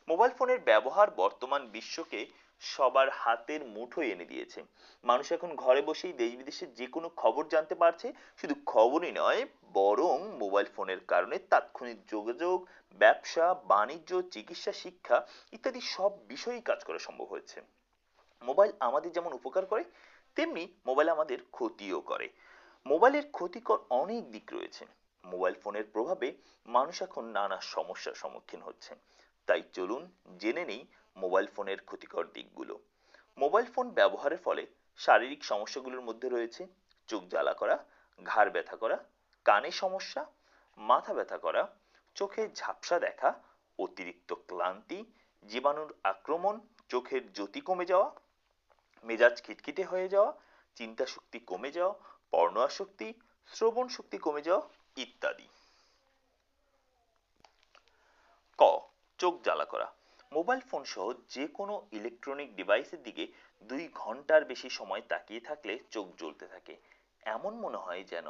মোবাইল ফোনের ব্যবহার বর্তমান বিশ্বকে সবার হাতের মুঠোয় এনে দিয়েছে। মানুষ এখন ঘরে বসেই দেশ বিদেশের যে কোনো খবর জানতে পারছে। শুধু খবরই নয়, বরং মোবাইল ফোনের কারণে তাৎক্ষণিক যোগাযোগ, ব্যবসা, বাণিজ্য, চিকিৎসা, শিক্ষা ইত্যাদি সব বিষয়েই কাজ করা সম্ভব হয়েছে। মোবাইল আমাদের যেমন উপকার করে, তেমনি মোবাইল আমাদের ক্ষতিও করে। মোবাইলের ক্ষতিকর অনেক দিক রয়েছে। মোবাইল ফোনের প্রভাবে মানুষ এখন নানা সমস্যার সম্মুখীন হচ্ছে। তাই চলুন জেনে নেই মোবাইল ফোনের ক্ষতিকর দিকগুলো। মোবাইল ফোন ব্যবহারের ফলে শারীরিক সমস্যাগুলোর মধ্যে রয়েছে চোখ জ্বালা করা, ঘাড় ব্যথা করা, কানে সমস্যা, মাথা ব্যথা করা, চোখে ঝাপসা দেখা, অতিরিক্ত ক্লান্তি, জীবাণুর আক্রমণ, চোখের জ্যোতি কমে যাওয়া, মেজাজ খিটখিটে হয়ে যাওয়া, চিন্তা শক্তি কমে যাওয়া, পর্ণ আসক্তি, শ্রবণ শক্তি কমে যাওয়া ইত্যাদি। ক, চোখ জ্বালা করা। মোবাইল ফোন সহ যে কোনো ইলেকট্রনিক ডিভাইসের দিকে 2 ঘন্টার বেশি সময় তাকিয়ে থাকলে চোখ জ্বলতে থাকে। এমন মনে হয় যেন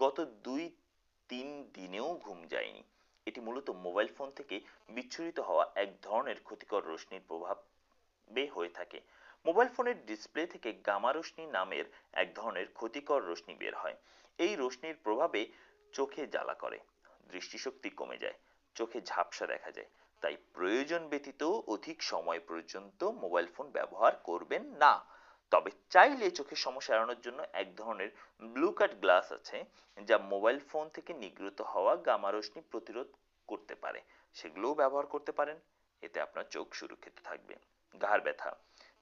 গত 2-3 দিনেও ঘুম যায়নি। এটি মূলত মোবাইল ফোন থেকে বিচ্ছুরিত হওয়া এক ধরনের ক্ষতিকর রশ্মির প্রভাবে হয়ে থাকে। মোবাইল ফোনের ডিসপ্লে থেকে গামা রশ্মি নামের এক ধরনের ক্ষতিকর রশ্মি বের হয়। এই রশ্মির প্রভাবে চোখে জ্বালা করে, দৃষ্টিশক্তি কমে যায়, চোখে ঝাপসা দেখা যায়। তাই প্রয়োজন ব্যতীত অধিক সময় পর্যন্ত মোবাইল ফোন ব্যবহার করবেন না। তবে চাইলে চোখের সমস্যা এড়ানোর জন্য এক ধরনের ব্লু কাট গ্লাস আছে, যা মোবাইল ফোন থেকে নির্গত হওয়া গামা রশ্মি প্রতিরোধ করতে পারে। সেগুলোও ব্যবহার করতে পারেন। এতে আপনার চোখ সুরক্ষিত থাকবে। ঘাড় ব্যথা।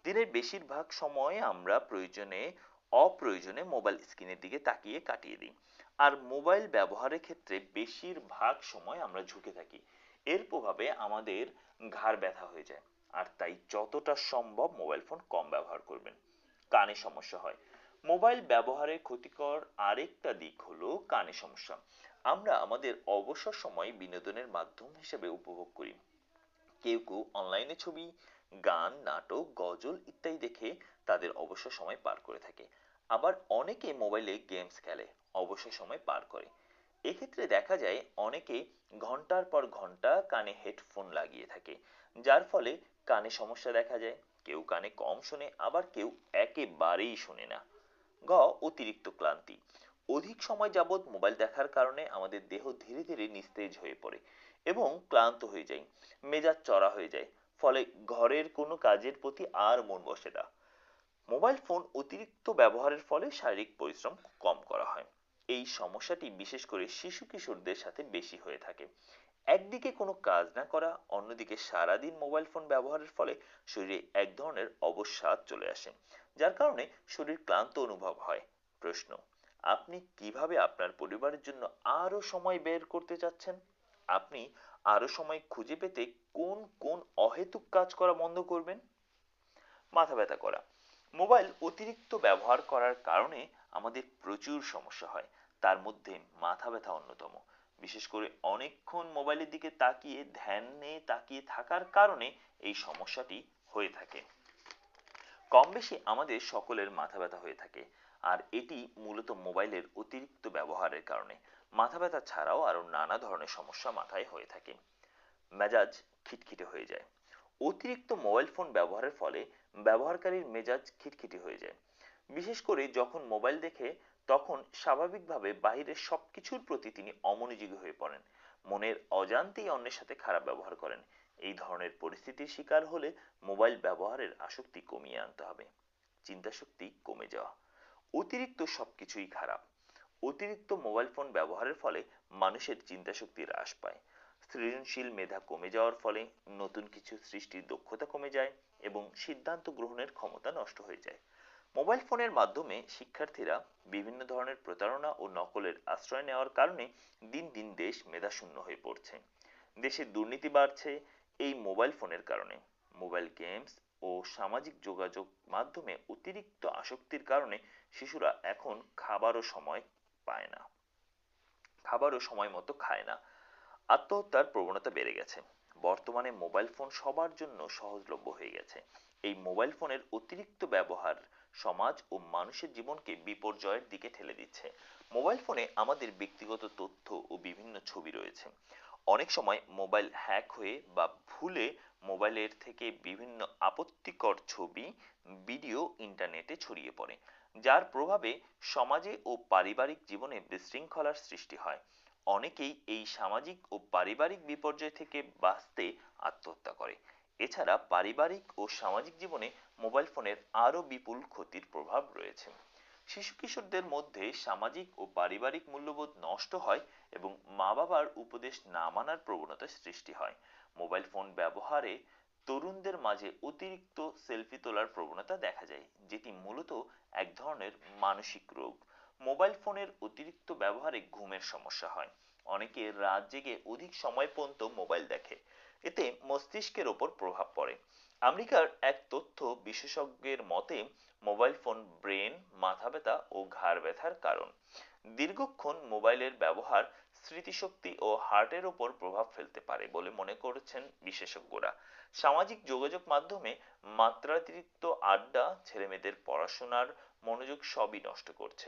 দিনের বেশিরভাগ সময় আমরা অপ্রয়োজনে মোবাইল স্ক্রিনের দিকে তাকিয়ে কাটিয়ে দিই। আর মোবাইল ব্যবহারের ক্ষেত্রে বেশিরভাগ সময় আমরা ঝুঁকে থাকি। এর প্রভাবে আমাদের ঘাড় ব্যথা হয়ে যায়। আর তাই যতটা সম্ভব মোবাইল ফোন কম ব্যবহার করবেন। কানে সমস্যা হয়। মোবাইল ব্যবহারের ক্ষতিকর আরেকটা দিক হলো কানে সমস্যা। আমরা আমাদের অবসর সময় বিনোদনের মাধ্যম হিসেবে উপভোগ করি। কেউ কেউ অনলাইনে ছবি, গান, নাটক, গজল ইত্যাদি দেখে তাদের অবসর সময় পার করে থাকে। আবার অনেকে মোবাইলে গেমস খেলে, অবসর সময় পার করে। এক্ষেত্রে দেখা যায় অনেকে ঘন্টার পর ঘন্টা কানে হেডফোন লাগিয়ে থাকে, যার ফলে কানে সমস্যা দেখা যায়। কেউ কানে কম শোনে, আবার কেউ একেবারেই শোনে না। গ, অতিরিক্ত ক্লান্তি। অধিক সময় যাবৎ মোবাইল দেখার কারণে আমাদের দেহ ধীরে ধীরে নিস্তেজ হয়ে পড়ে এবং ক্লান্ত হয়ে যায়। মেজাজ চড়া হয়ে যায়। ফলে ঘরের কোনো কাজের প্রতি আর মন বসে না। মোবাইল ফোন অতিরিক্ত ব্যবহারের ফলে শারীরিক পরিশ্রম কম করা হয়। এই সমস্যাটি বিশেষ করে শিশু কিশোরদের সাথে বেশি হয়ে থাকে। একদিকে কোনো কাজ না করা, অন্যদিকে সারাদিন মোবাইল ফোন ব্যবহারের ফলে শরীরে এক ধরনের অবসাদ চলে আসে, যার কারণে শরীর ক্লান্ত অনুভব হয়। প্রশ্ন, আপনি কিভাবে আপনার পরিবারের জন্য আরো সময় বের করতে চাচ্ছেন? আপনি আরো সময় খুঁজে পেতে কোন কোন অহেতুক কাজ করা বন্ধ করবেন? মাথা ব্যথা করা। মোবাইল অতিরিক্ত ব্যবহার করার কারণে আমাদের প্রচুর সমস্যা হয়। তার মধ্যে মাথা ব্যথা অন্যতম। বিশেষ করে অনেকক্ষণ মোবাইলের দিকে তাকিয়ে ধ্যানে তাকিয়ে থাকার কারণে এই সমস্যাটি হয়ে থাকে। কম বেশি আমাদের সকলের মাথা ব্যথা হয়ে থাকে, আর এটি মূলত মোবাইলের অতিরিক্ত ব্যবহারের কারণে। মাথা ব্যথা ছাড়াও আরো নানা ধরনের সমস্যা মাথায় হয়ে থাকে। মেজাজ খিটখিটে হয়ে যায়। অতিরিক্ত মোবাইল ফোন ব্যবহারের ফলে ব্যবহারকারীর মেজাজ খিটখিটে হয়ে যায়। বিশেষ করে যখন মোবাইল দেখে, তখন স্বাভাবিকভাবে বাইরের সবকিছুর প্রতি তিনি অমনোযোগী হয়ে পড়েন। মনের অজান্তেই অন্যের সাথে খারাপ ব্যবহার করেন। এই ধরনের পরিস্থিতির শিকার হলে মোবাইল ব্যবহারের আসক্তি কমিয়ে আনতে হবে। চিন্তা শক্তি কমে যাওয়া। অতিরিক্ত সবকিছুই খারাপ। অতিরিক্ত মোবাইল ফোন ব্যবহারের ফলে মানুষের চিন্তা শক্তি হ্রাস পায়। সৃজনশীল মেধা কমে যাওয়ার ফলে নতুন কিছু সৃষ্টির দক্ষতা কমে যায় এবং সিদ্ধান্ত গ্রহণের ক্ষমতা নষ্ট হয়ে যায়। মোবাইল ফোনের মাধ্যমে শিক্ষার্থীরা বিভিন্ন ধরনের প্রতারণা ও নকলের আশ্রয় নেওয়ার কারণে দিন দিন দেশ মেধাশূন্য হয়ে পড়ছে। দেশে দুর্নীতি বাড়ছে এই মোবাইল ফোনের কারণে। মোবাইল গেমস ও সামাজিক যোগাযোগ মাধ্যমে অতিরিক্ত আসক্তির কারণে শিশুরা এখন খাবারও সময় মতো খায় না। আত্মহত্যার প্রবণতা বেড়ে গেছে। বর্তমানে মোবাইল ফোন সবার জন্য সহজলভ্য হয়ে গেছে। এই মোবাইল ফোনের অতিরিক্ত ব্যবহার সমাজ ও মানুষের জীবনকে বিপর্যয়ের দিকে ঠেলে দিচ্ছে। মোবাইল ফোনে আমাদের ব্যক্তিগত তথ্য ও বিভিন্ন ছবি রয়েছে। অনেক সময় মোবাইল হ্যাক হয়ে বা ভুলে মোবাইলের থেকে বিভিন্ন আপত্তিকর ছবি, ভিডিও ইন্টারনেটে ছড়িয়ে পড়ে, যার প্রভাবে সমাজে ও পারিবারিক জীবনে বিশৃঙ্খলার সৃষ্টি হয়। অনেকেই এই সামাজিক ও পারিবারিক বিপর্যয় থেকে বাঁচতে আত্মহত্যা করে। এছাড়া পারিবারিক ও সামাজিক জীবনে মোবাইল ফোনের আরো বিপুল ক্ষতির প্রভাব রয়েছে। শিশু কিশোরদের মধ্যে সামাজিক ও পারিবারিক মূল্যবোধ নষ্ট হয় এবং মা বাবার উপদেশ না মানার প্রবণতা সৃষ্টি হয়। মোবাইল ফোন ব্যবহারে তরুণদের মাঝে অতিরিক্ত সেলফি তোলার প্রবণতা দেখা যায়, যেটি মূলত এক ধরনের মানসিক রোগ। মোবাইল ফোনের অতিরিক্ত ব্যবহারে ঘুমের সমস্যা হয়। অনেকে রাত জেগে অধিক সময় পর্যন্ত মোবাইল দেখে, এতে মস্তিষ্কের ওপর প্রভাব পড়ে। আমেরিকার এক তথ্য বিশেষজ্ঞের মতে মোবাইল ফোন ব্রেন, মাথা ব্যথা ও ঘাড় ব্যথার কারণ। দীর্ঘক্ষণ মোবাইলের ব্যবহার স্মৃতিশক্তি ও হার্টের ওপর প্রভাব ফেলতে পারে বলে মনে করছেন বিশেষজ্ঞরা। সামাজিক যোগাযোগ মাধ্যমে মাত্রাতিরিক্ত আড্ডা ছেলেমেয়েদের পড়াশোনার মনোযোগ সবই নষ্ট করছে।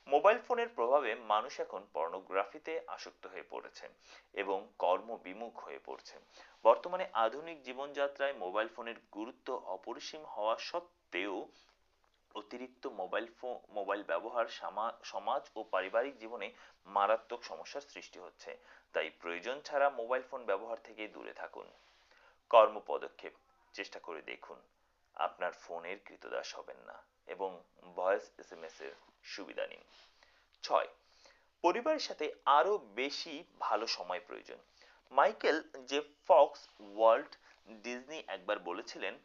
মোবাইল ফোনের প্রভাবে মানুষ এখন পর্নোগ্রাফিতে আসক্ত হয়ে পড়েছে এবং কর্মবিমুখ হয়ে পড়ছে। বর্তমানে আধুনিক জীবনযাত্রায় মোবাইল ফোনের গুরুত্ব অপরিসীম হওয়া সত্ত্বেও অতিরিক্ত মোবাইল ব্যবহার সমাজ ও পারিবারিক জীবনে মারাত্মক সমস্যার সৃষ্টি হচ্ছে। তাই প্রয়োজন ছাড়া মোবাইল ফোন ব্যবহার থেকে দূরে থাকুন। কর্ম পদক্ষেপ: চেষ্টা করে দেখুন আপনার ফোনের কৃতদাস হবেন না এবং ভয়েস এসএমএস এর সুবিধা নিন। 6. পরিবারের সাথে আরো বেশি ভালো সময় প্রয়োজন। Michael J Fox Walt Disney একবার বলেছিলেন,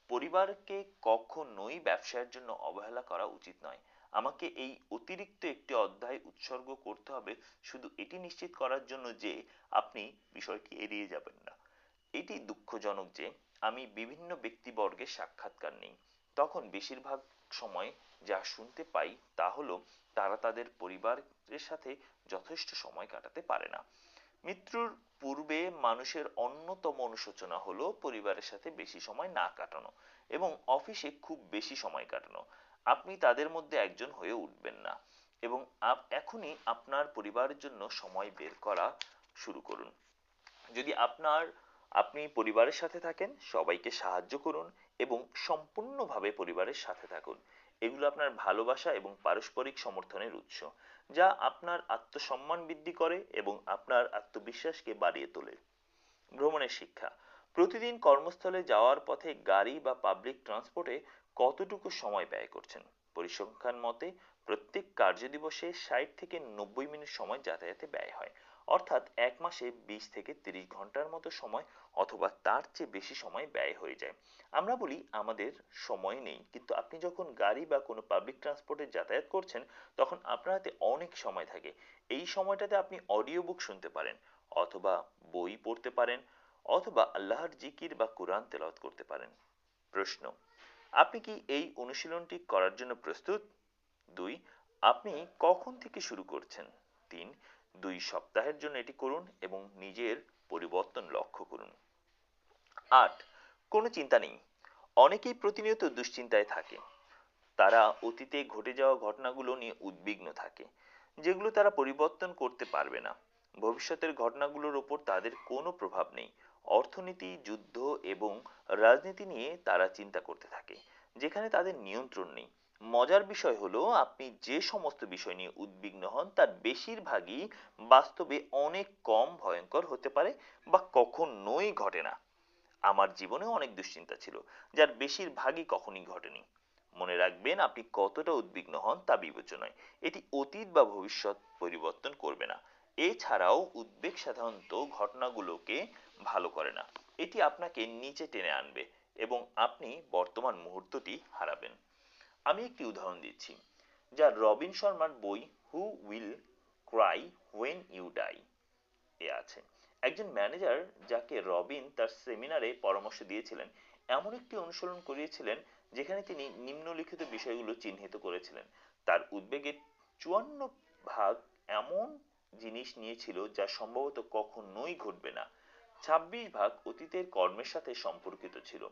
পরিবারকে কখনোই ব্যবসায়ের জন্য অবহেলা করা উচিত নয়। আমাকে এই অতিরিক্ত একটি অধ্যায় উৎসর্গ করতে হবে শুধু এটি নিশ্চিত করার জন্য যে আপনি বিষয়টি এড়িয়ে যাবেন না। এটি দুঃখজনক যে আমি বিভিন্ন ব্যক্তিবর্গের সাক্ষাৎকার নিই, তখন বেশিরভাগ সময় যা শুনতে পাই তা হলো তারা তাদের পরিবারের সাথে যথেষ্ট সময় কাটাতে পারে না। মৃত্যুর পূর্বে মানুষের অন্যতম অনুশোচনা হলো পরিবারের সাথে বেশি সময় না কাটানো এবং অফিসে খুব বেশি সময় কাটানো। আপনি তাদের মধ্যে একজন হয়ে উঠবেন না এবং এখনই আপনার পরিবারের জন্য সময় বের করা শুরু করুন। যদি আপনি পরিবারের সাথে থাকেন, সবাইকে সাহায্য করুন এবং সম্পূর্ণভাবে পরিবারের সাথে থাকুন। এগুলো আপনার ভালোবাসা এবং পারস্পরিক সমর্থনের উৎস, যা আপনার আত্মসম্মান বৃদ্ধি করে এবং আপনার আত্মবিশ্বাসকে বাড়িয়ে তোলে। ভ্রমণের শিক্ষা: প্রতিদিন কর্মস্থলে যাওয়ার পথে গাড়ি বা পাবলিক ট্রান্সপোর্টে কতটুকু সময় ব্যয় করছেন? পরিসংখ্যান মতে প্রত্যেক কার্যদিবসে 60 থেকে 90 মিনিট সময় যাতায়াতে ব্যয় হয়, অর্থাৎ এক মাসে 20 থেকে 30 ঘন্টার মতো সময় অথবা তার চেয়ে বেশি সময় ব্যয় হয়ে যায়। আমরা বলি আমাদের সময় নেই, কিন্তু আপনি যখন গাড়ি বা কোনো পাবলিক ট্রান্সপোর্টে যাতায়াত করছেন তখন আপনার হাতে অনেক সময় থাকে। এই সময়টাতে আপনি অডিও বুক শুনতে পারেন, অথবা বই পড়তে পারেন, অথবা আল্লাহর জিকির বা কোরআন তেলাওয়াত করতে পারেন। প্রশ্ন: আপনি কি এই অনুশীলনটি করার জন্য প্রস্তুত? 2. আপনি কখন থেকে শুরু করছেন? 3. 2 সপ্তাহের জন্য এটি করুন এবং নিজের পরিবর্তন লক্ষ্য করুন। 8. কোনো চিন্তা নেই। অনেকেই প্রতিনিয়ত দুশ্চিন্তায় থাকে। তারা অতীতে ঘটে যাওয়া ঘটনাগুলো নিয়ে উদ্বিগ্ন থাকে, যেগুলো তারা পরিবর্তন করতে পারবে না। ভবিষ্যতের ঘটনাগুলোর ওপর তাদের কোনো প্রভাব নেই। অর্থনীতি, যুদ্ধ এবং রাজনীতি নিয়ে তারা চিন্তা করতে থাকে, যেখানে তাদের নিয়ন্ত্রণ নেই। মজার বিষয় হলো, আপনি যে সমস্ত বিষয় নিয়ে উদ্বিগ্ন হন তার বেশিরভাগই বাস্তবে অনেক কম ভয়ঙ্কর হতে পারে বা কখনোই ঘটে না। আমার জীবনেও অনেক দুশ্চিন্তা ছিল, যার বেশিরভাগই কখনই ঘটেনি। মনে রাখবেন, আপনি কতটা উদ্বিগ্ন হন তা বিবেচনায়, এটি অতীত বা ভবিষ্যৎ পরিবর্তন করবে না। এছাড়াও উদ্বেগ সাধারণত ঘটনাগুলোকে ভালো করে না, এটি আপনাকে নিচে টেনে আনবে এবং আপনি বর্তমান মুহূর্তটি হারাবেন। আমি একটি উদাহরণ দিচ্ছি, যা রবিন শর্মার বই who will cry when you die এ আছে। একজন ম্যানেজার, যাকে রবিন তার সেমিনারে পরামর্শ দিয়েছিলেন, এমন একটি অনুসরণ করিয়েছিলেন যেখানে তিনি নিম্নলিখিত বিষয়গুলো চিহ্নিত করেছিলেন। তার উদ্বেগের 54% এমন জিনিস নিয়েছিল যা সম্ভবত কখনোই ঘটবে না। 26% অতীতের কর্মের সাথে সম্পর্কিত ছিল,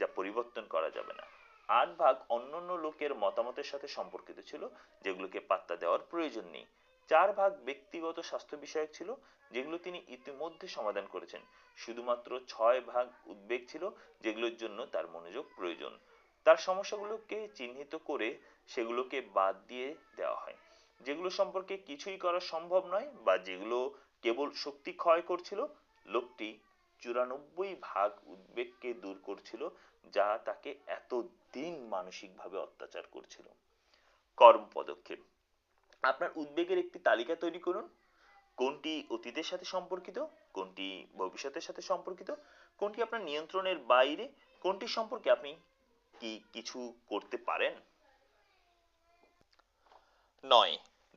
যা পরিবর্তন করা যাবে না। 8% অন্যান্য লোকের মতামতের সাথে সম্পর্কিত ছিল, যেগুলোকে পাত্তা দেওয়ার প্রয়োজন নেই। 4 ভাগ ব্যক্তিগত স্বাস্থ্য বিষয়ক ছিল, যেগুলো তিনি ইতিমধ্যে সমাধান করেছেন। শুধুমাত্র 6 ভাগ উদ্বেগ ছিল, যেগুলোর জন্য তার মনোযোগ প্রয়োজন। তার সমস্যাগুলোকে চিহ্নিত করে সেগুলোকে বাদ দিয়ে দেওয়া হয়, যেগুলো সম্পর্কে কিছুই করা সম্ভব নয় বা যেগুলো কেবল শক্তি ক্ষয় করছিল। লোকটি 94 ভাগ উদ্বেগকে দূর করছিল, যা তাকে এতদিন মানসিকভাবে অত্যাচার করছিল। কর্ম পদক্ষেপ: আপনার উদ্বেগের একটি তালিকা তৈরি করুন। কোনটি অতীতের সাথে সম্পর্কিত, কোনটি ভবিষ্যতের সাথে সম্পর্কিত, কোনটি আপনার নিয়ন্ত্রণের বাইরে, কোনটি সম্পর্কে আপনি কি কিছু করতে পারেন। 9.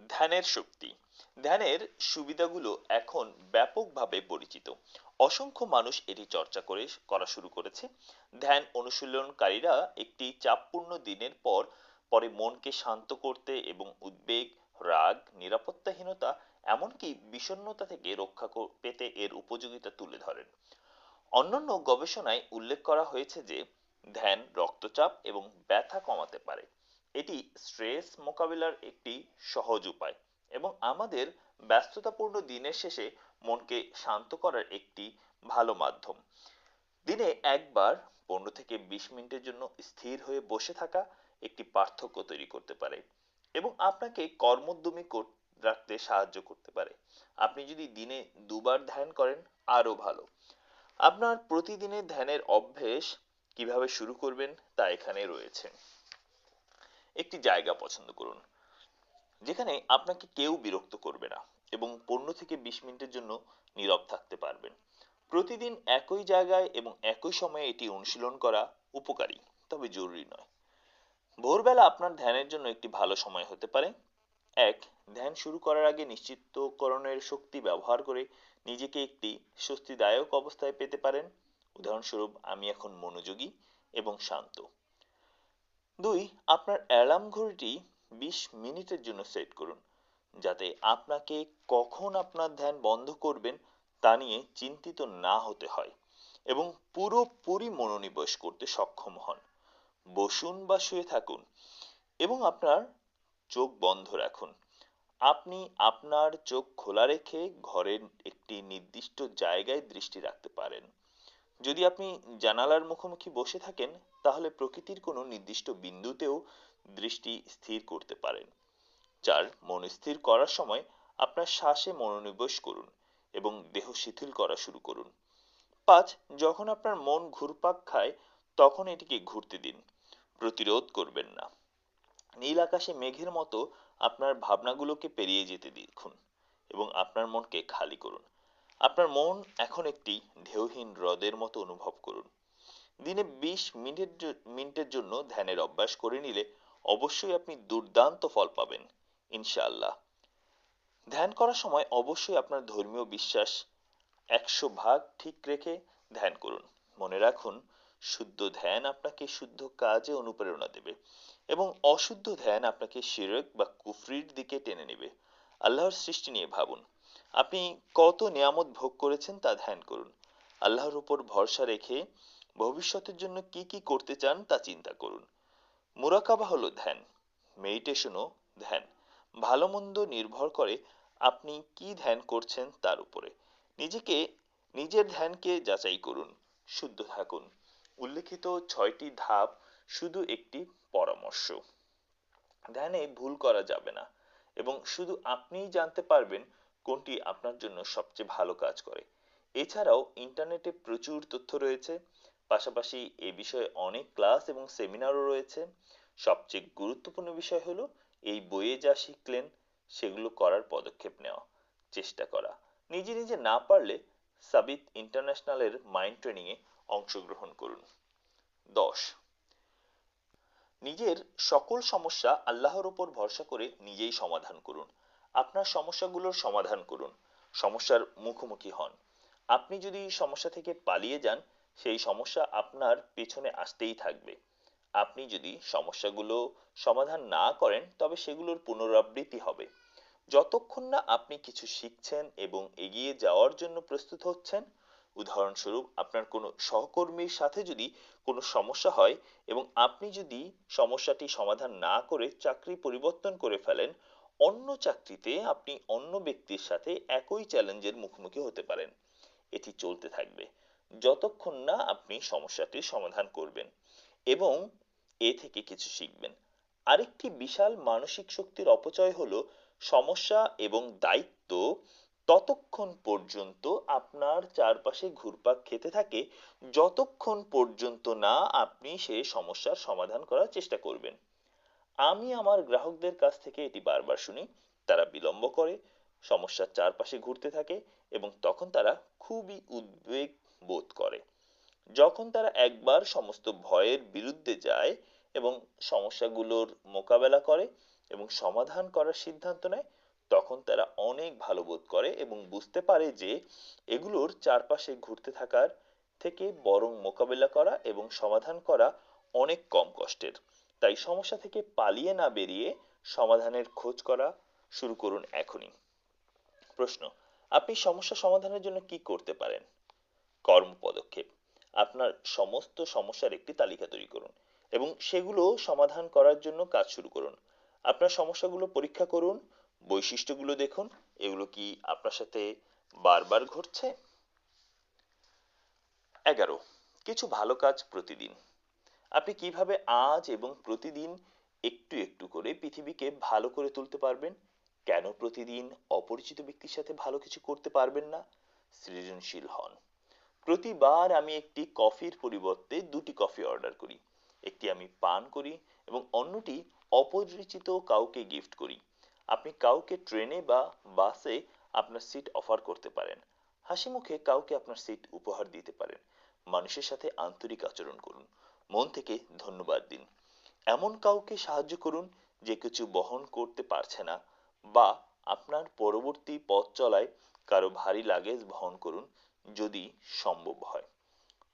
ধ্যানের শক্তি। ধ্যানের সুবিধাগুলো এখন ব্যাপকভাবে পরিচিত। অসংখ্য মানুষ এটি চর্চা করা শুরু করেছে। ধ্যান অনুশীলনকারীরা একটি চাপপূর্ণ দিনের পরে মনকে শান্ত করতে এবং উদ্বেগ, রাগ, নিরাপত্তাহীনতা, এমনকি বিষণ্ণতা থেকে রক্ষা পেতে এর উপযোগিতা তুলে ধরেন। অন্যান্য গবেষণায় উল্লেখ করা হয়েছে যে ধ্যান রক্তচাপ এবং ব্যথা কমাতে পারে। এটি স্ট্রেস মোকাবিলার একটি সহজ উপায় এবং আমাদের ব্যস্ততাপূর্ণ দিনের শেষে মনকে শান্ত করার একটি ভালো মাধ্যম। দিনে একবার 15 থেকে 20 মিনিটের জন্য স্থির হয়ে বসে থাকা একটি পার্থক্য তৈরি করতে পারে এবং আপনাকে কর্মোদ্যমী রাখতে সাহায্য করতে পারে। আপনি যদি দিনে 2 বার ধ্যান করেন, আরো ভালো। আপনার প্রতিদিনের ধ্যানের অভ্যেস কিভাবে শুরু করবেন তা এখানে রয়েছে। একটি জায়গা পছন্দ করুন যেখানে আপনাকে কেউ বিরক্ত করবে না এবং 15 থেকে 20 মিনিটের জন্য নীরব থাকতে পারবেন। প্রতিদিন একই জায়গায় এবং একই সময়ে এটি অনুশীলন করা উপকারী, তবে জরুরি নয়। ভোরবেলা আপনার ধ্যানের জন্য একটি ভালো সময় হতে পারে। 1. ধ্যান শুরু করার আগে নিশ্চিতকরণের শক্তি ব্যবহার করে নিজেকে একটি স্বস্তিদায়ক অবস্থায় পেতে পারেন। উদাহরণস্বরূপ, আমি এখন মনোযোগী এবং শান্ত। 2. আপনার অ্যালার্ম ঘড়িটি 20 মিনিটের জন্য সেট করুন, যাতে আপনাকে কখন আপনার ধ্যান বন্ধ করবেন তা নিয়ে চিন্তিত না হতে হয় এবং পুরোপুরি মনোনিবেশ করতে সক্ষম হন। বসুন বা শুয়ে থাকুন এবং আপনার চোখ বন্ধ রাখুন। আপনি আপনার চোখ খোলা রেখে ঘরের একটি নির্দিষ্ট জায়গায় দৃষ্টি রাখতে পারেন। যদি আপনি জানালার মুখোমুখি বসে থাকেন, তাহলে প্রকৃতির কোনো নির্দিষ্ট বিন্দুতেও দৃষ্টি স্থির করতে পারেন। 4. মন স্থির করার সময় আপনার শ্বাসে মনোনিবেশ করুন এবং দেহ শিথিল করা শুরু করুন। 5. যখন আপনার মন ঘুরপাক খায়, তখন এটিকে ঘুরতে দিন, প্রতিরোধ করবেন না। নীল আকাশে মেঘের মতো আপনার ভাবনাগুলোকে পেরিয়ে যেতে দেখুন এবং আপনার মনকে খালি করুন। আপনার মন এখন একটি ঢেউহীন হ্রদের মতো অনুভব করুন। দিনে 20 মিনিটের জন্য ধ্যানের অভ্যাস করে নিলে অবশ্যই আপনি দুর্দান্ত ফল পাবেন, ইনশাআল্লাহ। ধ্যান করার সময় অবশ্যই আপনার ধর্মীয় বিশ্বাস 100 ভাগ ঠিক রেখে ধ্যান করুন। মনে রাখুন, শুদ্ধ ধ্যান আপনাকে শুদ্ধ কাজে অনুপ্রেরণা দেবে এবং অশুদ্ধ ধ্যান আপনাকে শিরক বা কুফরির দিকে টেনে নেবে। আল্লাহর সৃষ্টি নিয়ে ভাবুন। আপনি কত নিয়ামত ভোগ করেছেন তা ধ্যান করুন। আল্লাহর উপর ভরসা রেখে ভবিষ্যতের জন্য কি কি করতে চান তা চিন্তা করুন। মুরাকাবা হলো ধ্যান, মেডিটেশনও ধ্যান। ভালো মন্দ নির্ভর করে আপনি কি ধ্যান করছেন তার উপরে। নিজের ধ্যানকে যাচাই করুন, শুদ্ধ থাকুন। উল্লেখিত 6টি ধাপ শুধু একটি পরামর্শ। ধ্যানে ভুল করা যাবে না এবং শুধু আপনিই জানতে পারবেন কোনটি আপনার জন্য সবচেয়ে ভালো কাজ করে। এছাড়াও ইন্টারনেটে প্রচুর তথ্য রয়েছে, পাশাপাশি এ বিষয়ে অনেক ক্লাস এবং সেমিনারও রয়েছে। সবচেয়ে গুরুত্বপূর্ণ বিষয় হলো এই বইয়ে যা শিখলেন সেগুলো করার পদক্ষেপ নেওয়া, চেষ্টা করা। নিজে নিজে না পারলে সাবিত ইন্টারন্যাশনালের মাইন্ড ট্রেনিং এ অংশগ্রহণ করুন। 10. নিজের সকল সমস্যা আল্লাহর উপর ভরসা করে নিজেই সমাধান করুন। আপনার সমস্যাগুলোর সমাধান করুন, সমস্যার মুখোমুখি হন। আপনি যদি সমস্যা থেকে পালিয়ে যান, সেই সমস্যা আপনার পেছনে আসতেই থাকবে। আপনি যদি সমস্যাগুলো সমাধান না করেন, তবে সেগুলোর পুনরাবৃত্তি হবে। যতক্ষণ না আপনি কিছু শিখছেন এবং এগিয়ে যাওয়ার জন্য প্রস্তুত হচ্ছেন। উদাহরণস্বরূপ, আপনার কোনো সহকর্মীর সাথে যদি কোনো সমস্যা হয় এবং আপনি যদি সমস্যাটি সমাধান না করে চাকরি পরিবর্তন করে ফেলেন, অন্য চাকরিতে আপনি অন্য ব্যক্তির সাথে একই চ্যালেঞ্জের মুখোমুখি হতে পারেন। এটি চলতে থাকবে যতক্ষণ না আপনি সমস্যাটির সমাধান করবেন এবং এ থেকে কিছু শিখবেন। আরেকটি বিশাল মানসিক শক্তির অপচয় হলো সমস্যা এবং দায়িত্ব ততক্ষণ পর্যন্ত আপনার চারপাশে ঘুরপাক খেতে থাকে যতক্ষণ পর্যন্ত না আপনি সেই সমস্যার সমাধান করার চেষ্টা করবেন। আমি আমার গ্রাহকদের কাছ থেকে এটি বারবার শুনি। তারা বিলম্ব করে, সমস্যার চারপাশে ঘুরতে থাকে এবং তখন তারা খুবই উদ্বেগ বোধ করে। যখন তারা একবার সমস্ত ভয়ের বিরুদ্ধে যায় এবং সমস্যাগুলোর মোকাবেলা করে এবং সমাধান করার সিদ্ধান্ত নেয়, তখন তারা অনেক ভালো বোধ করে এবং বুঝতে পারে যে এগুলোর চারপাশে ঘুরতে থাকার থেকে বরং মোকাবেলা করা এবং সমাধান করা অনেক কম কষ্টের। তাই সমস্যা থেকে পালিয়ে না বেরিয়ে সমাধানের খোঁজ করা শুরু করুন এখনই। প্রশ্ন, আপনি সমস্যা সমাধানের জন্য কি করতে পারেন? কর্ম পদক্ষেপ, আপনার সমস্ত সমস্যার একটি তালিকা তৈরি করুন এবং সেগুলো সমাধান করার জন্য কাজ শুরু করুন। আপনার সমস্যাগুলো পরীক্ষা করুন, বৈশিষ্ট্যগুলো দেখুন, এগুলো কি আপনার সাথে বারবার ঘটছে। 11, কিছু ভালো কাজ প্রতিদিন। আপনি কিভাবে আজ এবং প্রতিদিন একটু একটু করে পৃথিবীকে ভালো করে তুলতে পারবেন? কেন প্রতিদিন অপরিচিত ব্যক্তির সাথে ভালো কিছু করতে পারবেন না? সৃজনশীল হন। প্রতিবার আমি একটি কফির পরিবর্তে দুটি কফি অর্ডার করি। একটি আমি পান করি এবং অন্যটি অপরিচিত কাউকে গিফট করি। আপনি কাউকে ট্রেনে বা বাসে আপনার সিট অফার করতে পারেন। হাসি মুখে কাউকে আপনার সিট উপহার দিতে পারেন। মানুষের সাথে আন্তরিক আচরণ করুন। মন থেকে ধন্যবাদ দিন। এমন কাউকে সাহায্য করুন যে কিছু বহন করতে পারছে না, বা আপনার পরবর্তী পথ চলায় কারো ভারী লাগেজ বহন করুন যদি সম্ভব হয়।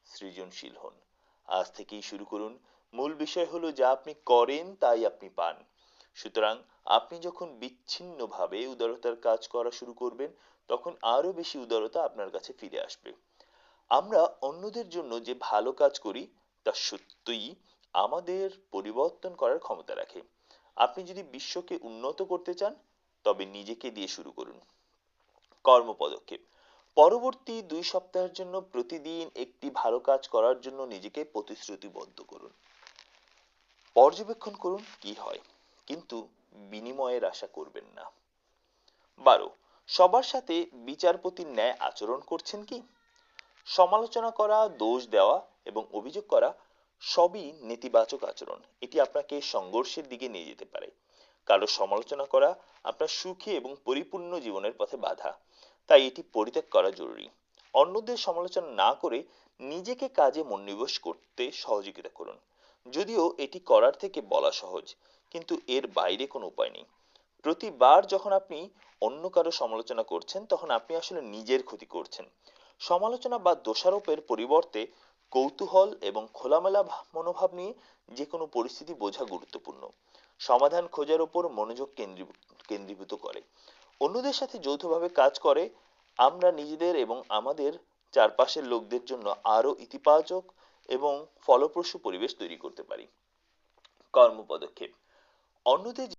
সৃজনশীল হন। আজ থেকেই শুরু করুন। মূল বিষয় হলো যা আপনি করেন তাই আপনি পান। সুতরাং আপনি যখন বিচ্ছিন্নভাবে উদারতার কাজ করা শুরু করবেন তখন আরো বেশি উদারতা আপনার কাছে ফিরে আসবে। আমরা অন্যদের জন্য যে ভালো কাজ করি তা সত্যিই আমাদের পরিবর্তন করার ক্ষমতা রাখে। আপনি যদি বিশ্বকে উন্নত করতে চান তবে নিজেকে দিয়ে শুরু করুন। কর্ম পদক্ষেপ, পরবর্তী 2 সপ্তাহের জন্য প্রতিদিন একটি ভালো কাজ করার জন্য নিজেকে প্রতিশ্রুতিবদ্ধ করুন। পর্যবেক্ষণ করুন কি হয়, কিন্তু বিনিময়ের আশা করবেন না। 12, সবার সাথে বিচারপতির ন্যায় আচরণ করছেন কি? সমালোচনা করা, দোষ দেওয়া এবং অভিযোগ করা সবই নেতিবাচক আচরণ। এটি আপনাকে সংঘর্ষের দিকে নিয়ে যেতে পারে। কারো সমালোচনা করা আপনার সুখী এবং পরিপূর্ণ জীবনের পথে বাধা। তাই এটি পরিত্যাগ করা জরুরি। অন্যদের সমালোচনা না করে নিজেকে কাজে মনোনিবেশ করতে সহযোগিতা করুন। যদিও এটি করার থেকে বলা সহজ, কিন্তু এর বাইরে কোনো উপায় নেই। প্রতিবার যখন আপনি অন্য কারো সমালোচনা করছেন তখন আপনি আসলে নিজের ক্ষতি করছেন। সমালোচনা বা দোষারোপের পরিবর্তে কৌতূহল এবং খোলামেলা মনোভাব নিয়ে যে কোনো পরিস্থিতি বোঝা গুরুত্বপূর্ণ। সমাধান খোঁজার উপর মনোযোগ কেন্দ্রীভূত করে। অন্যদের সাথে যৌথভাবে কাজ করে আমরা নিজেদের এবং আমাদের চারপাশের লোকদের জন্য আরো ইতিবাচক এবং ফলপ্রসূ পরিবেশ তৈরি করতে পারি। কর্ম পদক্ষেপ, অন্যদের